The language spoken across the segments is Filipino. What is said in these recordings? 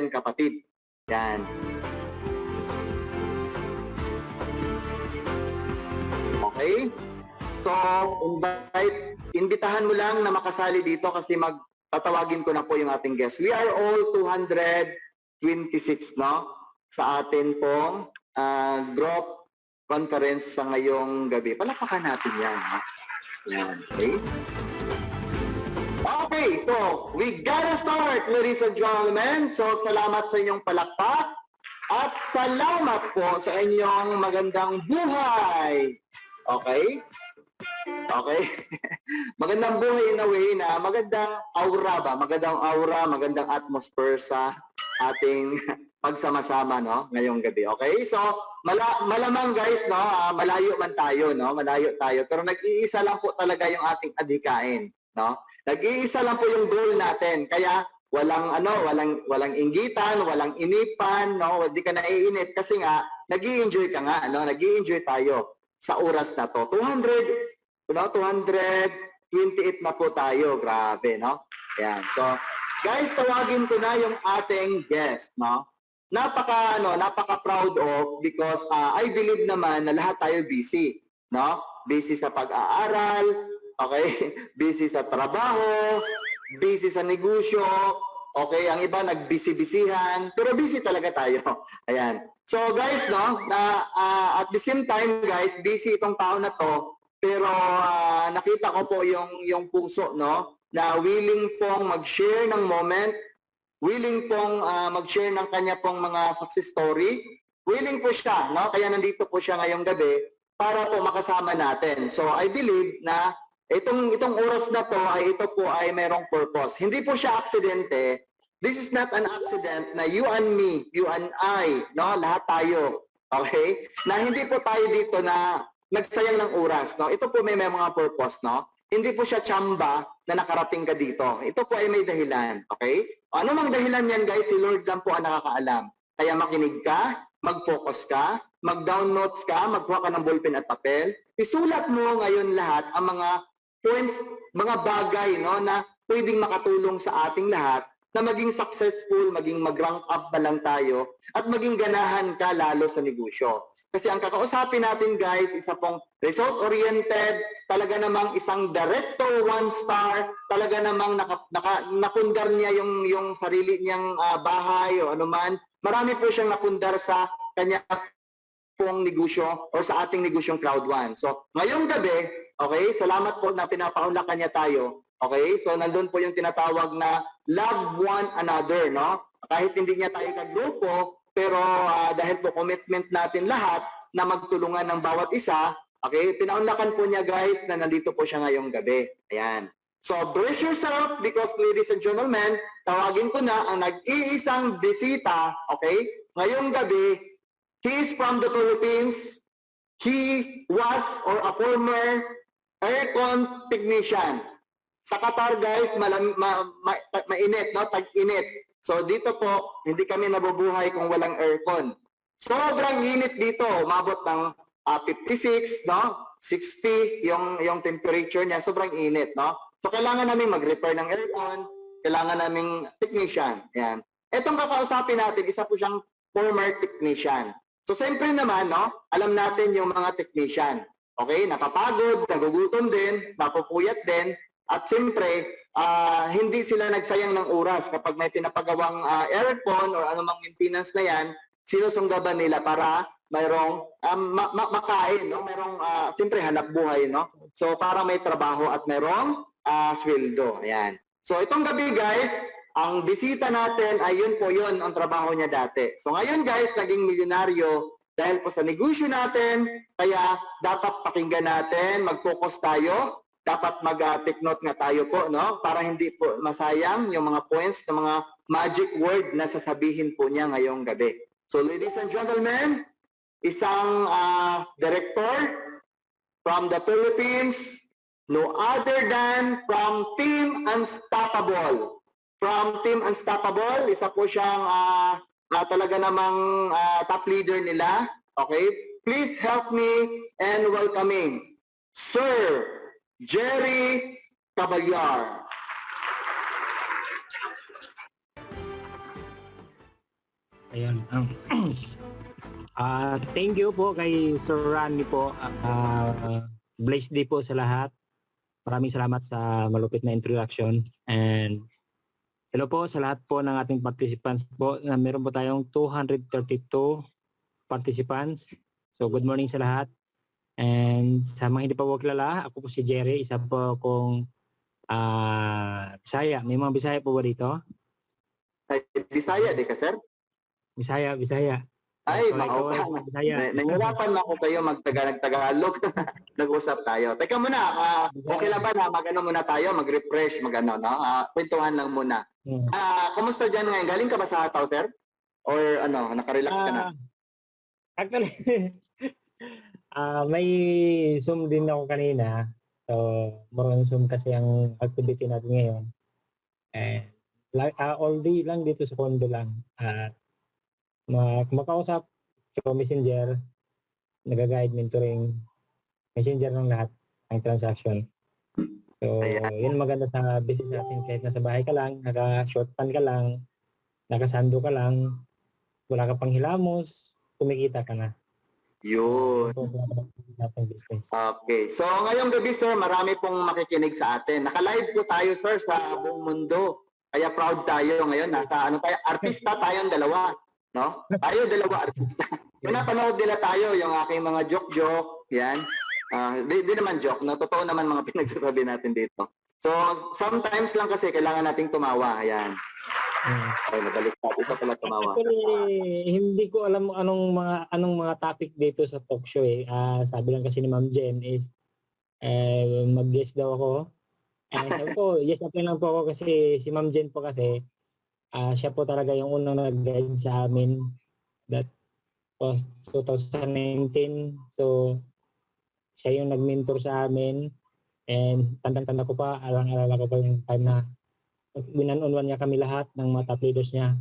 atin kapatid. Yan. Okay? So, imbitahan mo lang na makasali dito kasi tatawagin ko na po yung ating guest. We are all 226, no? Sa atin pong group conference sa ngayong gabi. Palakpakan natin yan. Ha? Yan, okay? Okay, so we gotta start, ladies and gentlemen. So, salamat sa inyong palakpak at salamat po sa inyong magandang buhay. Okay? Okay? Magandang buhay in a way na magandang aura ba? Magandang aura, magandang atmosphere sa ating pagsama-sama, no? Ngayong gabi. Okay? So, malamang guys, no? Malayo man tayo, no? Malayo tayo. Pero nag-iisa lang po talaga yung ating adhikain, no? Nag-iisa lang po yung goal natin. Kaya, walang inggitan, walang inipan, no? Hindi ka naiinip kasi nga, nag-i-enjoy ka nga, no? Nag-i-enjoy tayo sa oras na to. 228 na po tayo. Grabe, no? Ayan. So, guys, tawagin ko na yung ating guest, no? Napaka-proud of because I believe naman na lahat tayo busy, no? Busy sa pag-aaral, okay? Busy sa trabaho, busy sa negosyo, okay? Ang iba nag-busy-busyhan, pero busy talaga tayo. Ayan. So guys, no, at the same time guys, busy itong tao na to, pero nakita ko po yung puso, no, na willing pong mag-share ng moment, willing pong mag-share ng kanya pong mga success story, willing po siya, no, kaya nandito po siya ngayong gabi para po makasama natin. So I believe na itong oras na to ito po ay merong purpose. Hindi po siya aksidente. This is not an accident na you and me, you and I, no, lahat tayo, okay? Na hindi po tayo dito na nagsayang ng oras, no? Ito po may mga purpose, no? Hindi po siya tsamba na nakarating ka dito. Ito po ay may dahilan, okay? Ano mang dahilan yan, guys, si Lord lang po ang nakakaalam. Kaya makinig ka, mag-focus ka, mag-down notes ka, magkuha ka ng ballpen at papel. Isulat mo ngayon lahat ang mga points, mga bagay, no, na pwedeng makatulong sa ating lahat na maging successful, maging mag-rank up na lang tayo, at maging ganahan ka lalo sa negosyo. Kasi ang kakausapin natin guys, isa pong result-oriented, talaga namang isang director, 1-star, talaga namang napundar niya yung sarili niyang bahay o anuman. Marami po siyang napundar sa kanya pong negosyo o sa ating negosyong Crowd1. So, ngayong gabi, okay, salamat po na pinapaunlakan niya tayo. Okay, so nandun po yung tinatawag na love one another, no? Kahit hindi niya tayo kagrupo, pero dahil po commitment natin lahat na magtulungan ng bawat isa, okay, pinaunlakan po niya guys na nandito po siya ngayong gabi. Ayan. So brace yourself because ladies and gentlemen, tawagin ko na ang nag-iisang bisita, okay? Ngayong gabi, he is from the Philippines. He was or a former aircon technician. Sa Qatar guys, mainit, no? Tag-init. So dito po, hindi kami nabubuhay kung walang aircon. Sobrang init dito, umabot ng 56, no? 60 yung temperature niya, sobrang init, no? So kailangan namin mag-repair ng aircon, kailangan naming technician. Yan. Etong kakausapin natin, isa po siyang former technician. So siyempre naman, no? Alam natin yung mga technician. Okay, napapagod, nagugutom din, mapupuyat din. At siyempre, hindi sila nagsayang ng oras kapag may pinapagawang aircon or anumang maintenance na yan, sinusunggaban nila para mayroong makain, no? Mayroong, siyempre, hanap buhay, no? So, para may trabaho at mayroong sweldo. Ayan. So, itong gabi, guys, ang bisita natin ay yun po yun ang trabaho niya dati. So, ngayon, guys, naging milyonaryo dahil po sa negosyo natin, kaya dapat pakinggan natin, mag-focus tayo, dapat mag-take note nga tayo po, no? Para hindi po masayang yung mga points, ng mga magic word na sasabihin po niya ngayong gabi. So, ladies and gentlemen, isang director from the Philippines, no other than from Team Unstoppable. From Team Unstoppable, isa po siyang talaga namang top leader nila. Okay? Please help me in welcoming Sir Jerry Caballar. Ayun. Thank you po kay Sir Randy po. Blessed day po sa lahat. Maraming salamat sa malupit na introduction. And hello po sa lahat po ng ating participants po. Meron po tayong 232 participants. So good morning sa lahat. And sa mga hindi pa po kilala, ako po si Jerry. Isa po akong Bisaya. May mga Bisaya po ba dito? Ay, Bisaya, di ka, sir? Bisaya. Ay, Wala ikaw, maupa. Bisaya. Nahirapan na ako kayo Nagtagalog. Nag-usap tayo. Teka muna, okay lang ba na mag-ano muna tayo, mag-refresh, mag-ano, no? Kwentuhan lang muna. Kumusta dyan ngayon? Galing ka ba sa Hataw, sir? Or ano, nakarelax ka na? Actually, may Zoom din ako kanina. So, more on Zoom kasi ang activity natin ngayon. All day lang dito sa condo lang. At makausap sa Messenger, nag-guide, mentoring, Messenger ng lahat ng transaction. So, yun maganda sa business natin. Kahit nasa bahay ka lang, naka-short pan ka lang, nakasando ka lang, wala ka pang hilamos, kumikita ka na. Yun. Business. Okay. So, ngayong gabi, sir, marami pong makikinig sa atin. Naka-live po tayo, sir, sa buong mundo. Kaya proud tayo ngayon. Nasa ano tayo, artista tayong dalawa. No? Tayo dalawa artista. Pinapanood nila tayo yung aking mga joke. Yan. Di naman joke, no? Totoo naman mga pinagsasabi natin dito. So, sometimes lang kasi kailangan nating tumawa. Ayan. Okay, nabalik natin. Ito pala tumawa. Actually, hindi ko alam anong mga topic dito sa talk show eh. Sabi lang kasi ni Ma'am Jen is mag-guest daw ako. Sabi ko, yes, okay lang po ako kasi si Ma'am Jen po kasi siya po talaga yung unang nag-guide sa amin that was 2019. So, siya yung nag-mentor sa amin and tandang-tanda ko pa, alang-alala ko pa yung time na one-on-one niya kami lahat ng mga top leaders niya.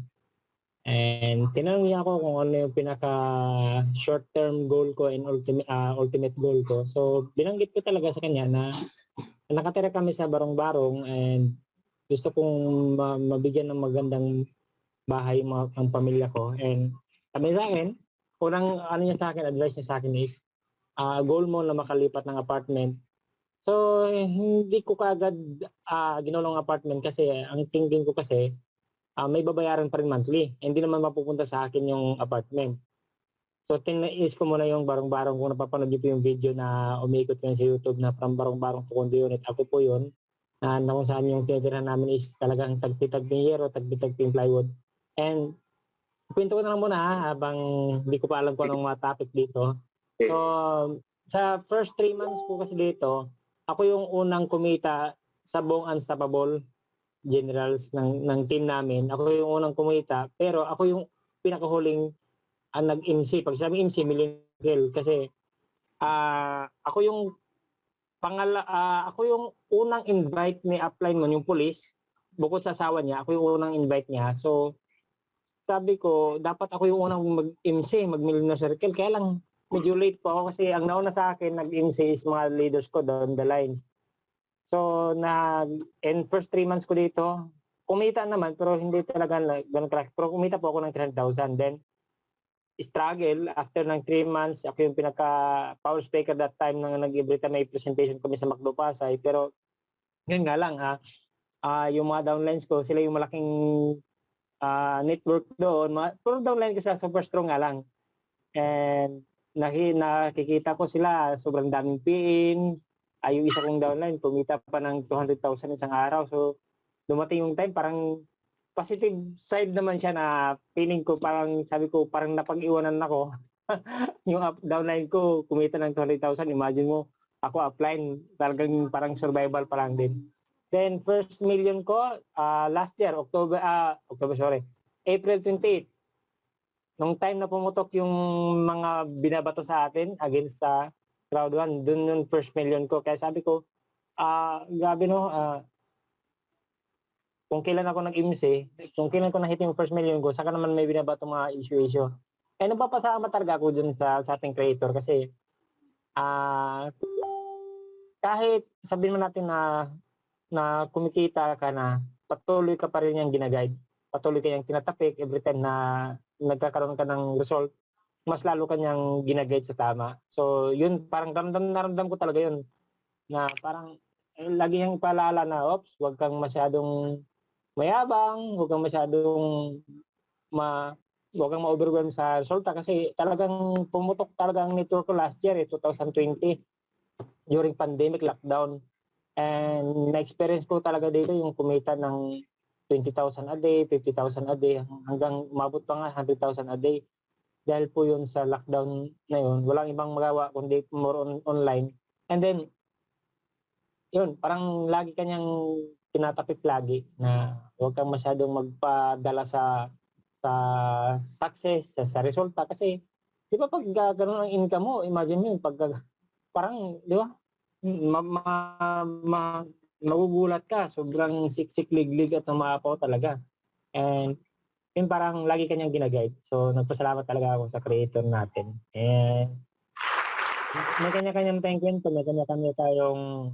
And tinanong niya ako kung ano yung pinaka short-term goal ko and ultimate goal ko. So, binanggit ko talaga sa kanya na nakatira kami sa Barong-Barong and gusto kong mabigyan ng magandang bahay ang pamilya ko. And sabi sa akin, unang advice niya sa akin is, goal mo na makalipat ng apartment. So, hindi ko kaagad ginulong apartment kasi ang thinking ko kasi, may babayaran pa rin monthly. Hindi naman mapupunta sa akin yung apartment. So, tinais ko muna yung Barong-Barong. Kung napapanood niyo po yung video na umiikot yun sa YouTube na from Barong-Barong to Condo Unit, ako po yun. Na kung saan yung tinitirahan namin is talagang tagpi-tagping yero, tagpi-tagping plywood. And, kwento ko na lang muna habang hindi ko pa alam kung anong mga topic dito. So, sa first 3 months po kasi dito, ako yung unang kumita sa buong Unstoppable Generals ng team namin. Ako yung unang kumita, pero ako yung pinakahuling nag-MC. Pag sabi MC, millionaire kasi ako yung ako yung unang invite ni upline mo, yung police, bukod sa asawa niya, ako yung unang invite niya. So, sabi ko, dapat ako yung unang mag-MC, mag-millionaire circle. Kaya lang, medyo late po ako kasi ang nauna sa akin, nag-MC is mga leaders ko doon, the lines. So, in first 3 months ko dito, kumita naman, pero hindi talaga ganun crack. Pero kumita po ako ng 300,000. Then, struggle, after ng 3 months, ako yung pinaka-power speaker that time na nag-every time may presentation kami sa Macdo Pasay. Pero, yun nga lang yung mga downlines ko, sila yung malaking network doon. Pero downline ko sila super strong nga lang. And, nakikita ko sila, sobrang daming PIN. Yung isa kong downline, kumita pa ng 200,000 isang araw. So, dumating yung time, parang positive side naman siya na feeling ko parang, sabi ko, parang napag-iwanan ako. Yung downline ko, kumita ng 200,000. Imagine mo, ako upline, talagang parang survival pa lang din. Then, first million ko, last year, April 28. Nung time na pumutok yung mga binabato sa atin against sa crowd 1, dun yung first million ko. Kaya sabi ko, grabe no, kung kailan ako nag-MC, kung kailan ko na-hit yung first million ko, saka naman may binabato mga issue. Eh, napapasama talaga ako dun sa ating creator kasi kahit sabihin mo natin na kumikita ka na, patuloy ka pa rin yung ginaguide. Patuloy ka yung tinatapik every time na nagkakaroon ka ng result, mas lalo kanyang gina-guide sa tama. So, yun, parang naramdam ko talaga yun, na parang lagi niyang paalala na, "Oops, huwag kang masyadong mayabang, ma huwag kang ma-overwhelm sa resulta." Kasi talagang pumutok talaga ang network ko last year, 2020, during pandemic lockdown. And na-experience ko talaga dito yung kumita ng 20,000 a day, 50,000 a day, hanggang umabot pa nga 100,000 a day. Dahil po yun sa lockdown na yun, walang ibang magawa kundi more on online. And then, yun, parang lagi kanyang tinatapik lagi na huwag kang masyadong magpadala sa success, sa resulta. Kasi, di ba pag ganun ang income mo, imagine mo yun, pag parang, di ba, ma, ma, ma, magugulat ka, sobrang siksik, liglig at umapaw talaga. And yun parang lagi kanyang ginaguide. So nagpasalamat talaga ako sa creator natin. And may kanya-kanyang tayong kwento, may kanya-kanya tayong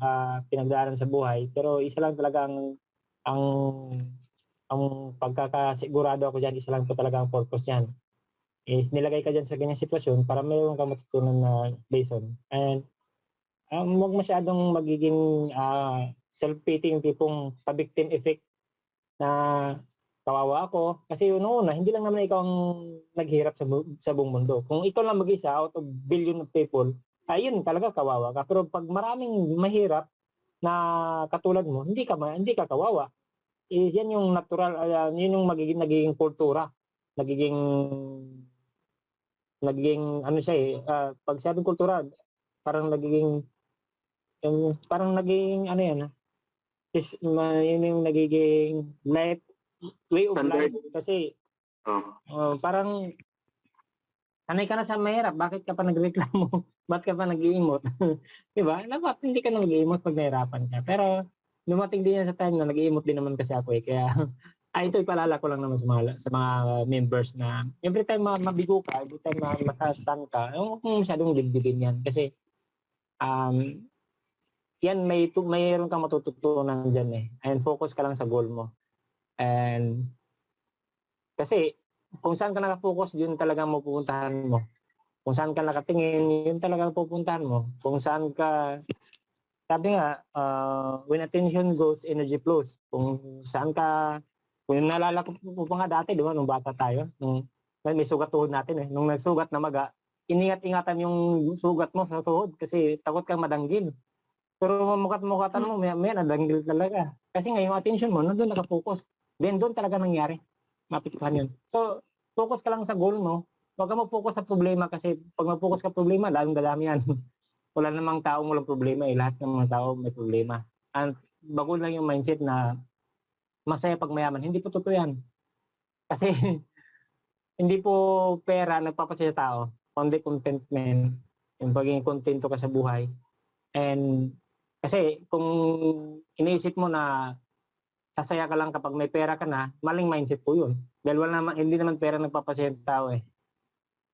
pinagdaanan sa buhay. Pero isa lang talaga ang, ang pagkakasigurado ako dyan, isa lang po talaga ang purpose niyan. Is nilagay ka dyan sa ganyang sitwasyon para mayroon kang matutunan na lesson. And huwag masyadong magiging self-pity, yung tipong pa-victim effect na kawawa ako. Kasi una, hindi lang naman ikaw ang naghirap sa buong mundo. Kung ikaw lang mag-isa out of billion of people, ayun talaga kawawa ka. Pero pag maraming mahirap na katulad mo, hindi ka kawawa. Yan yung natural, yun yung nagiging kultura. Nagiging ano siya pag sabing kultura, parang nagiging ano yan, yun yung nagiging way of Standard. life. Kasi Oh. parang sanay ka na sa mahirap, bakit ka pa nagreklamo? Ba't ka pa nag-iimot? Diba? Dapat hindi ka na nag-iimot pag nahirapan ka. Pero dumating din yan sa time na nag-iimot din naman kasi ako Kaya ito ipaalala ko lang naman sa mga members na every time mabigo ka, every time masastan ka, huwag mong masyadong dibdibin yan. Kasi yan mayroon kang matututunan dyan and focus ka lang sa goal mo. And kasi kung saan ka nakafocus, yun talaga mapupuntahan mo. Kung saan ka nakatingin, yun talaga pupuntahan mo. Kung saan ka, sabi nga, when attention goes, energy flows. Kung saan ka, kung naalala ko pa nga dati, di ba, nung bata tayo, nung may sugat tuhod natin nung nagsugat na maga, ingat-ingatan yung sugat mo sa tuhod kasi takot kang madanggil. Pero mukat-mukatan mo, may nadanggil talaga. Kasi nga yung attention mo, nandun nakafocus. Then doon talaga nangyari. Mapiktuhan yun. So, focus ka lang sa goal mo. Huwag ka mag-focus sa problema kasi pag mag-focus ka sa problema, lalong dadami yan. Wala namang taong walang problema Lahat ng mga tao may problema. And bago lang yung mindset na masaya pag mayaman. Hindi po totoo yan. Kasi hindi po pera nagpapasaya sa tao. Kundi contentment. Yung pagiging kontento ka sa buhay. And kasi kung iniisip mo na sasaya ka lang kapag may pera ka na, maling mindset po yun. Dahil hindi naman pera nagpapasaya sa tao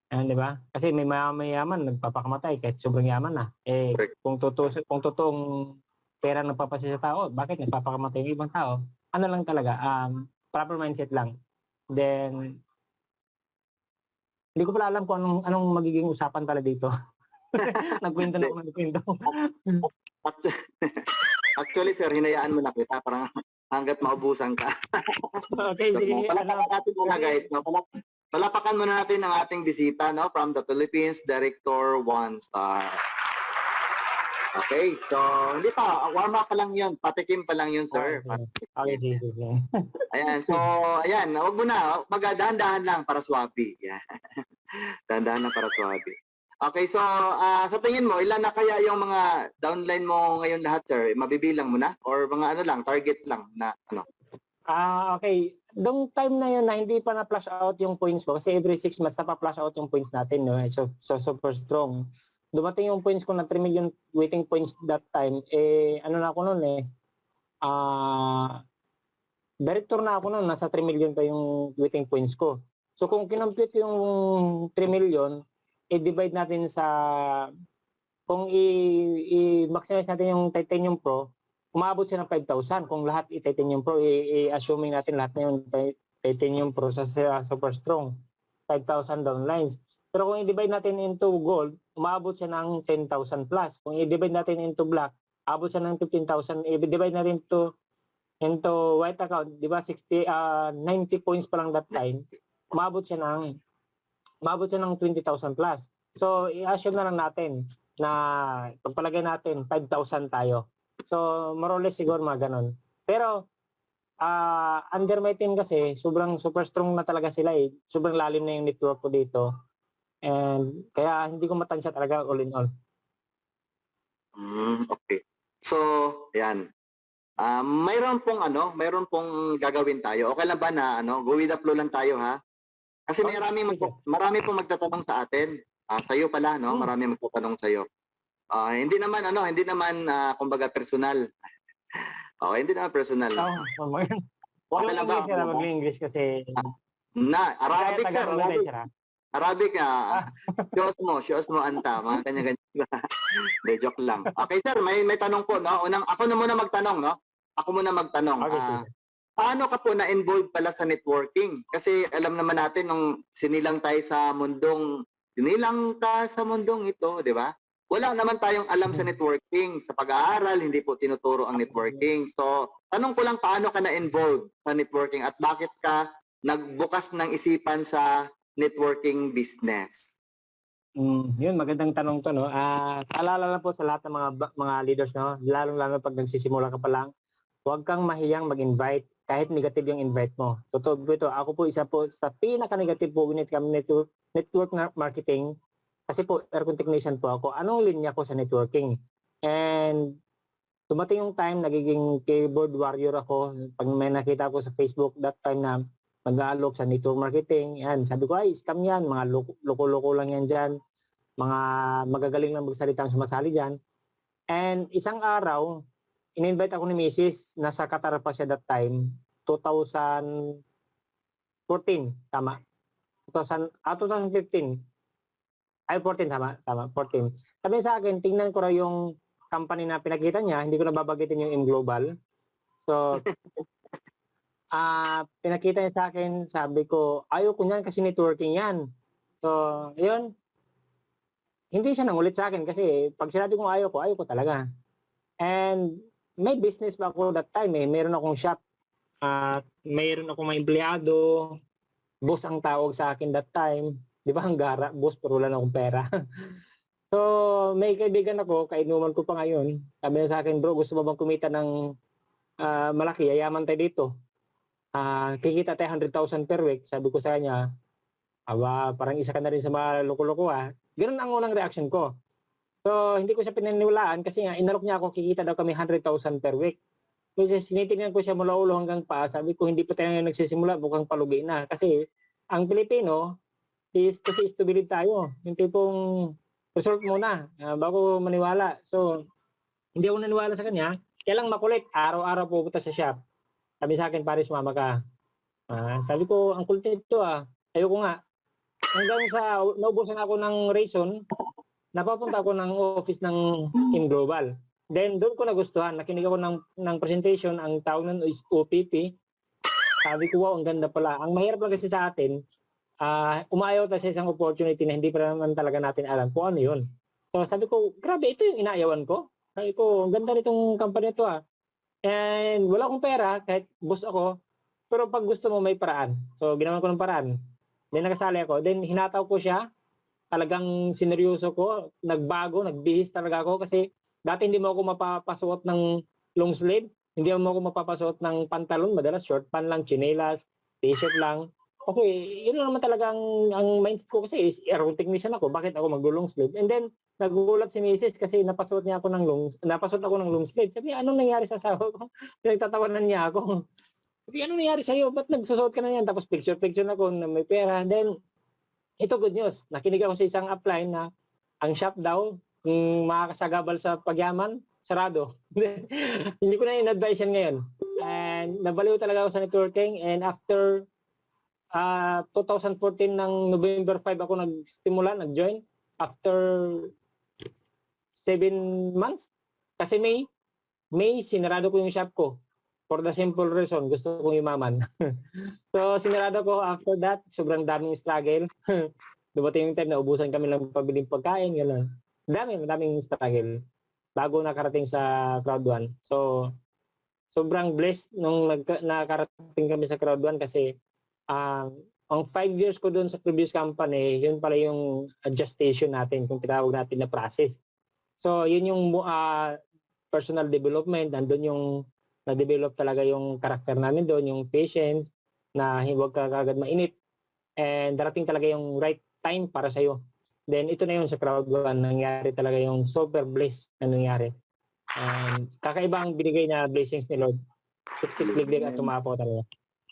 di ba? Kasi may mayaman nagpapakamatay kahit sobrang yaman na. Kung totoong pera nagpapasaya sa tao, bakit nagpapakamatay yung ibang tao? Ano lang talaga, proper mindset lang. Then, hindi ko pala alam kung anong magiging usapan pala dito. Nagkwento na ako. Actually, sir, hinayaan mo na kita. Parang hanggat maubusan ka. Okay, sige. Palapakan natin muna, guys. No? Palapakan muna natin ang ating bisita from the Philippines, Director 1 Star. Okay, so hindi pa. Warm up pa lang yun. Patikim pa lang yun, sir. Okay, sige. Ayan, so, ayan. Huwag mo na. Magdahan-dahan lang para swabe. Yeah. Dahan-dahan lang para swabe. Okay, so sa tingin mo, ilan na kaya yung mga downline mo ngayon lahat, sir? Mabibilang mo na? Or mga ano lang, target lang na ano? Okay. Noong time na yun na hindi pa na-flash out yung points ko kasi every 6 months na pa-flash out yung points natin. No? So super strong. Dumating yung points ko na 3 million waiting points that time. Ano na ako noon director na ako noon. Nasa 3 million pa yung waiting points ko. So kung kinompute yung 3 million, i-divide natin sa, kung i-maximize natin yung Titanium Pro, umabot siya ng 5,000. Kung lahat i-Titanium Pro, i-assuming natin lahat na yung Titanium Pro sa Super Strong. 5,000 downlines. Pero kung i-divide natin into gold, umabot siya ng 10,000 plus. Kung i-divide natin into black, abot siya ng 15,000. I-divide natin into white account, di ba 90 points pa lang that time, umabot siya ng 20,000 plus. So, i-assume na lang natin na pagpalagay natin 5,000 tayo. So, more or less siguro mga ganon. Pero, under my team kasi, sobrang super strong na talaga sila eh. Sobrang lalim na yung network ko dito. And kaya hindi ko matansya talaga all in all. Okay. So, yan. Mayroon pong gagawin tayo. Okay lang ba na go with the flow lang tayo ha? Kasi Okay, marami pong magtatanong sa atin. Sa iyo pala marami magtatanong sa iyo. Hindi naman kumbaga personal. Okay, hindi naman personal. Okay lang ba? Mag-English kasi Arabic sir, Arabic. sir. Arabic shows mo anta, mga kanya-kanya. De, joke lang. Okay sir, may tanong po, no? Ako na muna magtanong, no? Ako muna magtanong. Okay, Paano ka po na-involve pala sa networking? Kasi alam naman natin nung sinilang ka sa mundong ito, di ba? Wala naman tayong alam sa networking. Sa pag-aaral, hindi po tinuturo ang networking. So, tanong ko lang paano ka na-involve sa networking at bakit ka nagbukas ng isipan sa networking business? Yun, magandang tanong to, no? Paalala lang po sa lahat ng mga leaders, no? Lalong-lalo pag nagsisimula ka pa lang, huwag kang mahiyang mag-invite kahit negative yung invite mo. Totoo po ito. Ako po isa po sa pinaka-negative po when it comes to network marketing kasi po aircon technician po ako. Anong linya ko sa networking? And dumating yung time, nagiging keyboard warrior ako. Pag may nakita ko sa Facebook that time na mag-aalok sa network marketing, yan, sabi ko, ay, scam yan, mga loko-loko lang yan dyan, mga magagaling lang magsalita ang sumasali dyan. And isang araw, in-invite ako ni Mrs. Nasa Qatar pa siya that time, 2014, tama. 2015. Ay, 14, tama, 14. Sabi sa akin, tingnan ko raw yung company na pinakita niya, hindi ko na babagitin yung M-Global. So, pinakita niya sa akin, sabi ko, ayaw ko niyan kasi networking yan. So, yun. Hindi siya nangulit sa akin kasi pag sinabi kong ayaw ko talaga. And may business pa ako that time eh. Meron akong shop. Mayroon akong mga empleyado. Boss ang tawag sa akin that time. Di ba ang gara? Boss, pero wala na akong pera. So, may kaibigan ako, kainuman ko pa ngayon. Sabi niya sa akin, bro, gusto mo bang kumita ng malaki? Yayaman tayo dito. Kikita tayo 100,000 per week. Sabi ko sa kanya, parang isa ka na rin sa mga loko-loko Ganun ang unang reaction ko. So, hindi ko siya pinaniwalaan kasi nga, inalok niya ako, kikita daw kami 100,000 per week. Kasi sinitingnan ko siya mula ulo hanggang pa, sabi ko, hindi pa tayo nagsisimula, mukhang palugi na. Kasi, ang Pilipino, is to believe tayo. Yung tipong result muna, bago maniwala. So, hindi ako naniwala sa kanya. Kaya lang makulit, araw-araw pupunta sa shop. Sabi sa akin, pare, sumama ka. Sabi ko, ang kulit ito Ayoko nga. Hanggang sa naubusan ako ng reason, napapunta ako ng office ng M-Global. Then, doon ko nagustuhan. Nakinig ako ng presentation. Ang tawag nun is OPP. Sabi ko, wow, ang ganda pala. Ang mahirap lang kasi sa atin, umayaw tayo sa isang opportunity na hindi pa naman talaga natin alam kung ano yun. So, sabi ko, grabe, ito yung inaayawan ko. Sabi ko, ang ganda nitong company ito And wala akong pera, kahit boss ako. Pero pag gusto mo, may paraan. So, ginawa ko ng paraan. Then, nakasali ako. Then, hinataw ko siya. Talagang sineryoso ko. Nagbago, nagbihis talaga ako. Kasi, dati hindi mo ako mapapasuot ng long sleeve. Hindi mo ako mapapasuot ng pantalon. Madalas, short pan lang, chinelas, t-shirt lang. Okay, yun naman talaga ang mindset ko kasi is aircon technician ako. Bakit ako mag-long sleeve? And then, nagugulat si Mrs. kasi napasuot ako ng long sleeve. Sabi, anong nangyari sa asawa ko? Pinagtatawanan niya ako. Sabi, anong nangyari sa'yo? Ba't nagsusuot ka na yan? Tapos picture ako na may pera. Then, ito good news. Nakinig ako sa isang upline na ang shop daw, yung makakasagabal sa pagyaman, sarado. Hindi ko na in-advise yan ngayon. And nabaliw talaga ako sa networking. And after 2014 ng November 5 ako nag-join. After 7 months. Kasi May, sinarado ko yung shop ko. For the simple reason, gusto kong yumaman. So, sinarado ko after that, sobrang daming struggle. Dumating yung time na ubusan kami ng pabiling pagkain, gano'n. Madaming struggle bago nakarating sa Crowd 1. So, sobrang blessed nung nakarating kami sa Crowd 1 kasi ang 5 years ko doon sa previous company, yun pala yung gestation natin, kung tinawag natin na process. So, yun yung personal development, nandun yung na-develop talaga yung karakter namin doon, yung patience, na huwag ka agad mainit. And darating talaga yung right time para sa'yo. Then ito na yun sa Crowd 1, nangyari talaga yung super blessed na nangyari. And kakaibang binigay na blessings ni Lord. Siksik-liglig at tumapo talaga.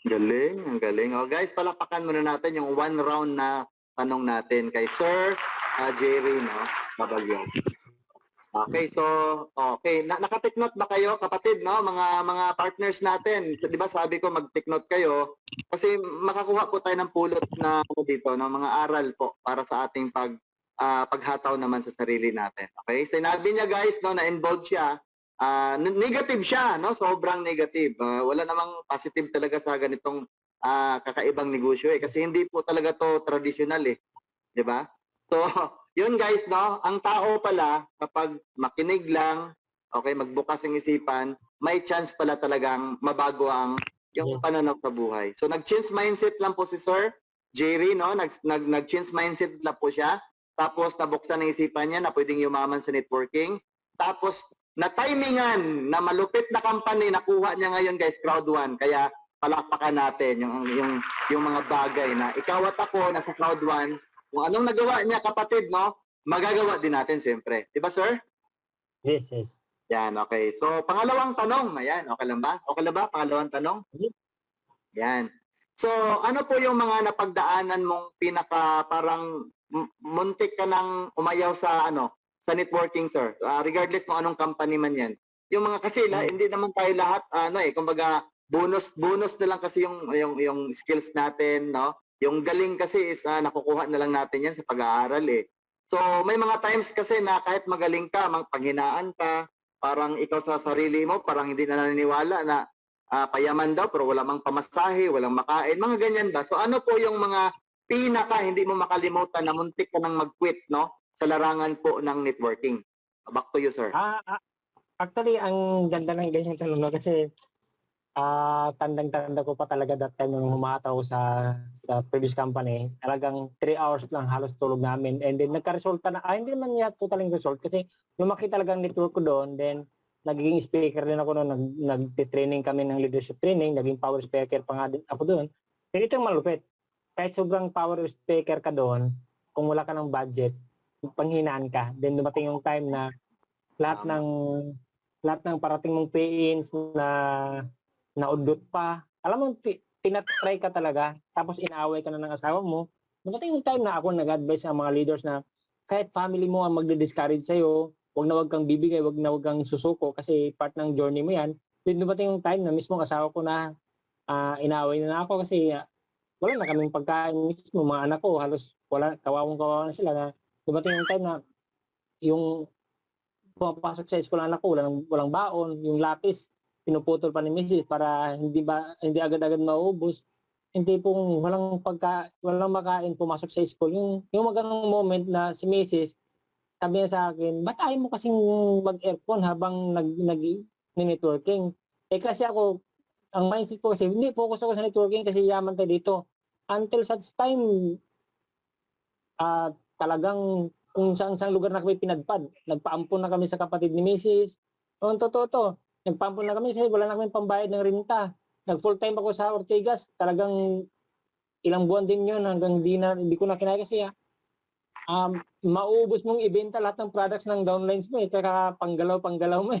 Galing, ang galing. O guys, palapakan muna natin yung one round na tanong natin kay Sir Jerry, no? Babagyo. Okay, so naka-take note ba kayo, kapatid, no? Mga partners natin. So, 'di ba sabi ko mag-take note kayo kasi makakuha po tayo ng pulot na dito, no, mga aral po para sa ating paghataw naman sa sarili natin. Okay? Sinabi niya guys, no, na involved siya. Negative siya, no? Sobrang negative. Wala namang positive talaga sa ganitong kakaibang negosyo kasi hindi po talaga to traditional 'di ba? So, yun guys, no, ang tao pala kapag makinig lang, okay, magbukas ang isipan, may chance pala talagang mabago yung pananaw sa buhay. So, nag-change mindset lang po si Sir Jerry, no? Nag-change mindset lang po siya. Tapos nabuksan ang isipan niya na pwedeng yumaman sa networking. Tapos na-timingan na malupit na company nakuha niya ngayon guys, Crowd 1. Kaya palakpakan natin yung mga bagay na ikaw at ako nasa Crowd 1. Kung anong nagawa niya kapatid, no, magagawa din natin siyempre. Diba, sir? Yes. Yan, okay. So, pangalawang tanong. Ayan, okay lang ba? Okay lang ba? Pangalawang tanong? Yan. So, ano po yung mga napagdaanan mong parang muntik ka nang umayaw sa sa networking, sir? Regardless kung anong company man yan. Yung mga kasi hindi naman tayo lahat kumbaga bonus na lang kasi yung skills natin, no? Yung galing kasi is nakukuha na lang natin yan sa pag-aaral So may mga times kasi na kahit magaling ka, panghinaan ka, parang ikaw sa sarili mo, parang hindi na naniniwala na payaman daw pero wala mang pamasahe, walang makain, mga ganyan ba? So ano po yung mga hindi mo makalimutan na muntik ka nang mag-quit, no? Sa larangan po ng networking. Back to you, sir. Actually, ang ganda ng ganyan tanong no, kasi tandang-tanda ko pa talaga that time nung humataw sa previous company. Talagang 3 hours lang halos tulog namin. And then nagka-resulta na, hindi naman niya totaling result kasi lumaki talaga ang network ko doon. Then nagiging speaker din ako noon. Nag-training kami ng leadership training. Naging power speaker pa nga din ako doon. Pero ito yung malupit. Kahit sobrang power speaker ka doon, kung wala ka ng budget, panghinaan ka. Then dumating yung time na lahat ng parating mong pay-ins na naudot pa. Alam mo, tinatry ka talaga, tapos inaaway ka na ng asawa mo. Dumating yung time na ako nag-advise sa mga leaders na kahit family mo ang magdi-discourage sa'yo, wag kang bibigay, wag kang susuko kasi part ng journey mo yan. Then dumating yung time na mismo asawa ko na inaaway na ako kasi wala na kaming pagkain mismo. Mga anak ko halos kawawang-kawawa na sila na dumating yung time na yung pumapasok sa eskwela anak ko, walang baon, yung lapis, pinuputol pa ni Mrs. para hindi agad-agad maubos. Hindi pong walang makain pumasok sa school. Yung magandang moment na si Mrs. sabi niya sa akin, ba't ayaw mo kasing mag-aircon habang nag-networking? Kasi ako, ang mindset ko kasi, hindi, focus ako sa networking kasi yaman tayo dito. Until such time, talagang kung saan lugar na kami pinadpad. Nagpaampon na kami sa kapatid ni Mrs. Ang totoo to. Nagpaampon na kami kasi wala na kami pambayad ng renta. Nag-full time ako sa Ortigas. Talagang ilang buwan din yun hanggang hindi ko na kinaya kasi mauubos mong ibenta lahat ng products ng downlines mo kaya panggalaw mo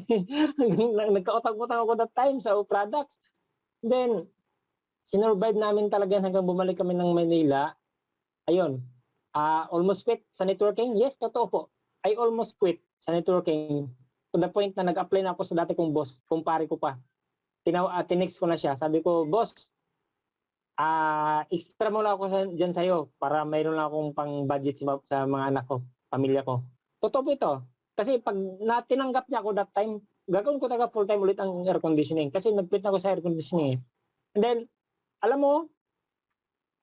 Nagkautang-utang ako that time sa products. Then, sinurvive namin talaga hanggang bumalik kami ng Manila. Ayun. Almost quit sa networking? Yes, totoo po. I almost quit sa networking to the point na nag-apply na ako sa dati kong boss, kumpare ko pa. Tinext ko na siya. Sabi ko, boss, extra mo lang ako dyan sa'yo para mayroon lang akong pang-budget sa mga anak ko, pamilya ko. Totoo po ito. Kasi pag tinanggap niya ako that time, gagawin ko talaga full time ulit ang air conditioning kasi nag-quit na ako sa air conditioning. And then, alam mo,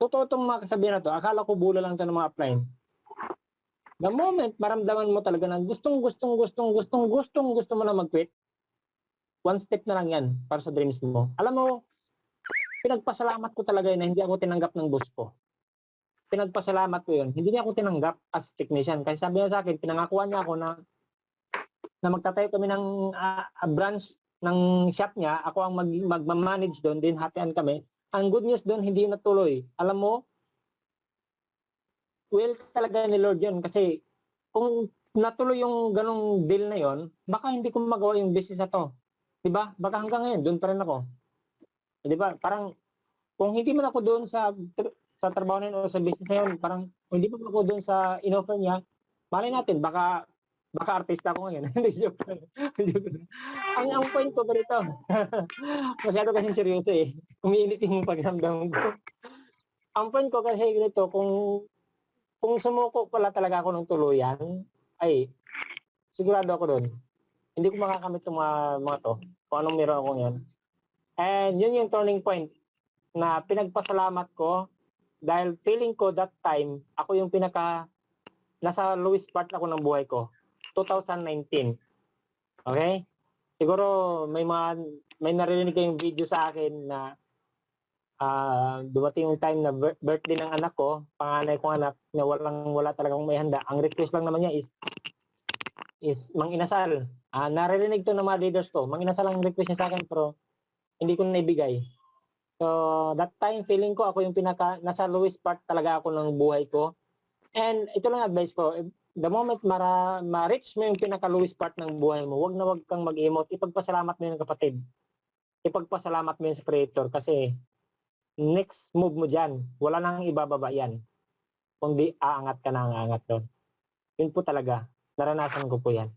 totoo itong mga kasabihan na to, akala ko bula lang ito ng mga upline. The moment maramdaman mo talaga na gusto mo na mag-quit, one step na lang yan para sa dreams mo. Alam mo, pinagpasalamat ko talaga yun na hindi ako tinanggap ng boss ko. Pinagpasalamat ko yun. Hindi niya ako tinanggap as technician. Kasi sabi niya sa akin, pinangakuan niya ako na magtatayo kami ng branch ng shop niya. Ako ang magmamanage doon, din hatian kami. Ang good news doon, hindi natuloy. Alam mo, will talaga ni Lord yun. Kasi kung natuloy yung ganong deal na yon, baka hindi ko magawa yung business na to. Diba? Baka hanggang ngayon, doon pa rin ako. Diba? Parang, kung hindi man ako doon sa trabaho na yun o sa business na yun, parang, kung hindi man ako doon sa in-offer niya, malay natin, baka artista ako ngayon. ang point ko ganito, masyado kasi seryoso eh. Umiinit yung pagramdam ko. Ang point ko kasi ganito, kung sumuko pala talaga ako ng tuluyan, ay, sigurado ako doon. Hindi ko makakamit itong mga to, kung anong meron ako ngayon. And yun yung turning point na pinagpasalamat ko dahil feeling ko that time, ako yung nasa lowest part ako ng buhay ko. 2019. Okay? Siguro may narinig kayong video sa akin na dumating yung time na birthday ng anak ko, panganay kong anak, na wala talagang may handa. Ang request lang naman niya is manginasal. Naririnig to ng mga leaders ko. Manginasal ang request niya sa akin pero hindi ko naibigay. So, that time, feeling ko ako yung nasa lowest part talaga ako ng buhay ko. And ito lang advice ko, the moment ma-reach mo yung pinaka-lowest part ng buhay mo, wag kang mag-emote, ipagpasalamat mo yung kapatid. Ipagpasalamat mo yung sa Creator kasi next move mo dyan, wala nang ibababa yan. Kundi aangat ka na aangat doon. Yun po talaga, naranasan ko po yan.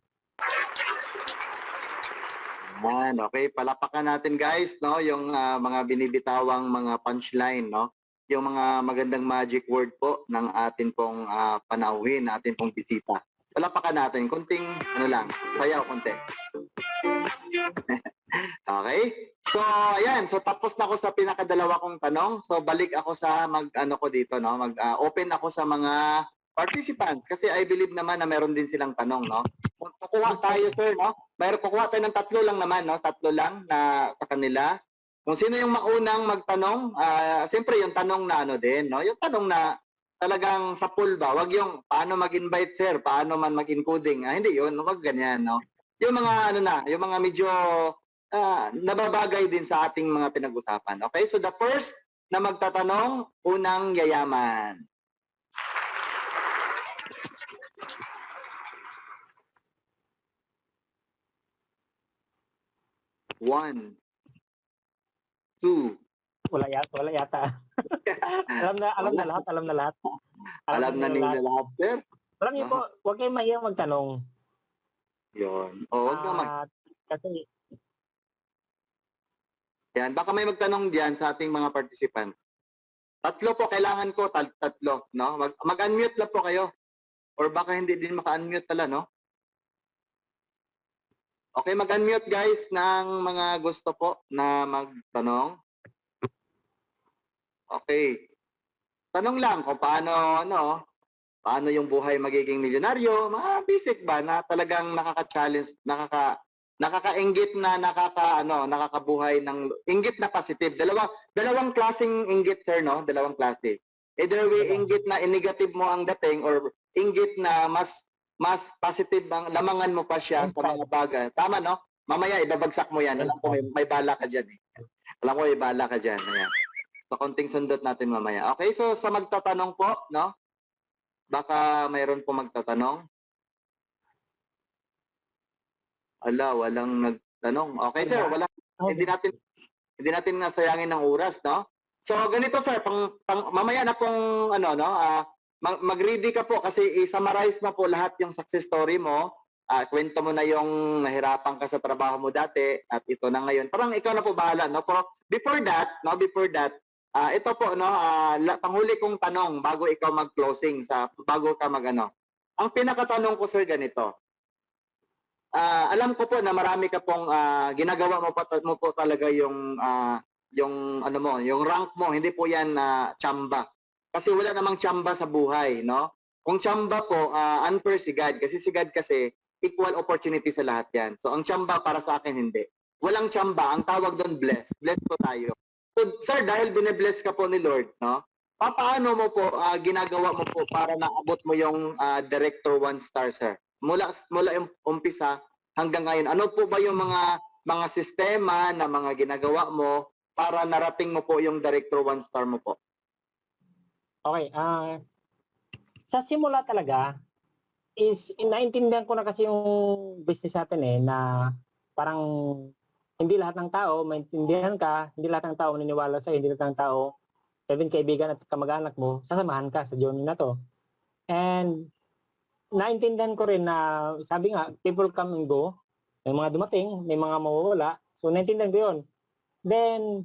Yan, okay, palapakan natin guys, no, yung mga binibitawang mga punchline, no, yung mga magandang magic word po ng atin pong panauhin, atin pong bisita. Palapakan natin, kunting, lang, sayaw, konti. Okay? So, ayan, so tapos na ako sa pinakadalawa kong tanong. So, balik ako sa ko dito, no, open ako sa mga participants kasi I believe naman na meron din silang tanong, no. Kukuha tayo, sir, no? Kukuha tayo ng 3 lang naman, no? 3 lang na sa kanila. Kung sino yung maunang magtanong, siyempre yung tanong na din, no? Yung tanong na talagang sa pool ba? Wag yung paano mag-invite, sir, paano man mag-encoding. Hindi yun, wag ganyan, no? Yung mga yung mga medyo nababagay din sa ating mga pinag-usapan. Okay? So the first na magtatanong, unang yayaman. One. Two. Wala yata. alam na lahat. Alam na nila lahat, sir. Alam niyo po, huwag kayong mahiyang magtanong. Yun. O, huwag na kasi yan, baka may magtanong diyan sa ating mga participants. 3 po, kailangan ko 3, no? Mag-unmute lang po kayo. Or baka hindi din maka-unmute pala, no? Okay, mag-unmute guys ng mga gusto po na magtanong. Okay. Tanong lang kung paano yung buhay magiging milyonaryo, mga basic ba na talagang nakaka-challenge, nakaka-inggit na nakakabuhay ng inggit na positive. Dalawang klaseng inggit, sir, no? Dalawang klase. Either way, inggit na negative mo ang dating or inggit na mas positive ang lamangan mo pa siya sa mga bagay. Tama, no? Mamaya ibabagsak mo yan. Alam ko may bala ka dyan eh. Alam ko may bala ka dyan. Ayan. So, konting sundot natin mamaya. Okay, so sa magtatanong po, no? Baka mayroon po magtatanong. Walang nagtanong. Okay, sir, wala. Hindi natin nasayangin ng oras, no? So, ganito, sir, mamaya na pong mag-ready ka po kasi i-summarize mo po lahat yung success story mo. Kwento mo na yung nahirapan ka sa trabaho mo dati at ito na ngayon. Parang ikaw na po bahala, no? Pero before that, ito po, no, panghuli kong tanong bago ikaw mag-closing bago ka Ang pinakatanong ko, sir, ganito. alam ko po na marami ka pong ginagawa mo po talaga yung ano mo, yung rank mo, hindi po yan tsamba. Kasi wala namang tsamba sa buhay, no? Kung tsamba po, unfair si God. Kasi si God kasi, equal opportunity sa lahat yan. So, ang tsamba para sa akin, hindi. Walang tsamba. Ang tawag doon, bless. Bless po tayo. So, sir, dahil bine-bless ka po ni Lord, no? Paano mo po, ginagawa mo po para naabot mo yung Director 1 star, sir? Mula yung umpisa hanggang ngayon. Ano po ba yung mga sistema na mga ginagawa mo para narating mo po yung Director 1 star mo po? Okay, sa simula talaga is naintindihan ko na kasi yung business natin na parang hindi lahat ng tao maintindihan ka, hindi lahat ng tao maniniwala sa'yo, hindi lahat ng tao, even kaibigan at kamag-anak mo, sasamahan ka sa journey na to. And naintindihan ko rin na sabi nga, people come and go, may mga dumating, may mga mawawala, so naintindihan ko yun. Then,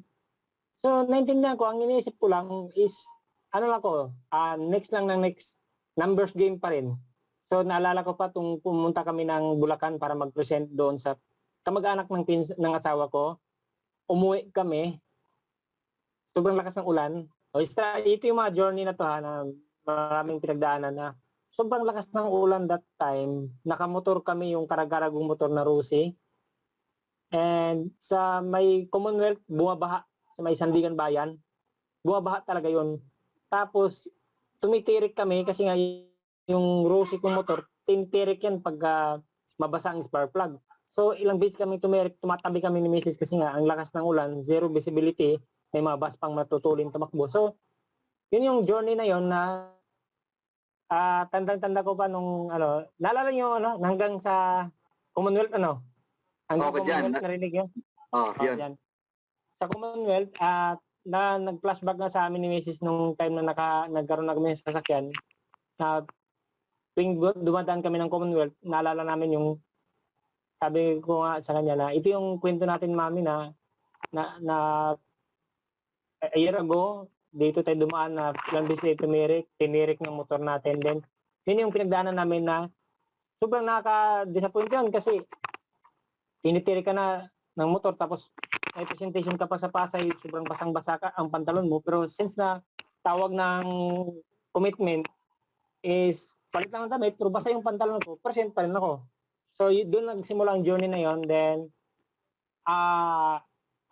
so naintindihan ko, ang iniisip ko lang is, ano lang ko, next lang ng next numbers game pa rin. So naalala ko pa pumunta kami ng Bulacan para mag-present doon sa kamag-anak ng asawa ko. Umuwi kami, sobrang lakas ng ulan. Ito yung mga journey na to na maraming pinagdaanan na sobrang lakas ng ulan that time. Nakamotor kami yung karag-karagong motor na Rusi. And sa may Commonwealth, bumabaha sa may Sandigan Bayan. Bumabaha talaga yun. Tapos, tumitirik kami kasi nga yung Rusi kong motor, tintirik yan pag mabasa ang spark plug. So, ilang beses kami tumirik, tumatabi kami ni Mrs. kasi nga, ang lakas ng ulan, zero visibility, may mga bus pang matutulin tumakbo. So, yun yung journey na yun na tandang-tanda ko pa nung, naalala nyo, hanggang sa Commonwealth, hanggang Commonwealth, narinig yun? Yun. Dyan. Sa Commonwealth, na nag-flashback na sa amin ni Mrs. nung time na nagkaroon na kami ng sasakyan, na tuwing dumadaan kami ng Commonwealth, naalala namin yung sabi ko nga sa kanya na ito yung kwento natin, mami, na a year ago, dito tayo dumaan na ilang beses tinirik ng motor natin. Then, yun yung pinagdaanan namin na sobrang nakaka-disappoint yun kasi tinitirik ka na ng motor tapos may presentation ka pa sa Pasay, sobrang basang-basa ka ang pantalon mo. Pero since na tawag ng commitment is palit lang ng damit, pero basa yung pantalon ko, present pa rin ako. So, doon nagsimula ang journey na yon. Then,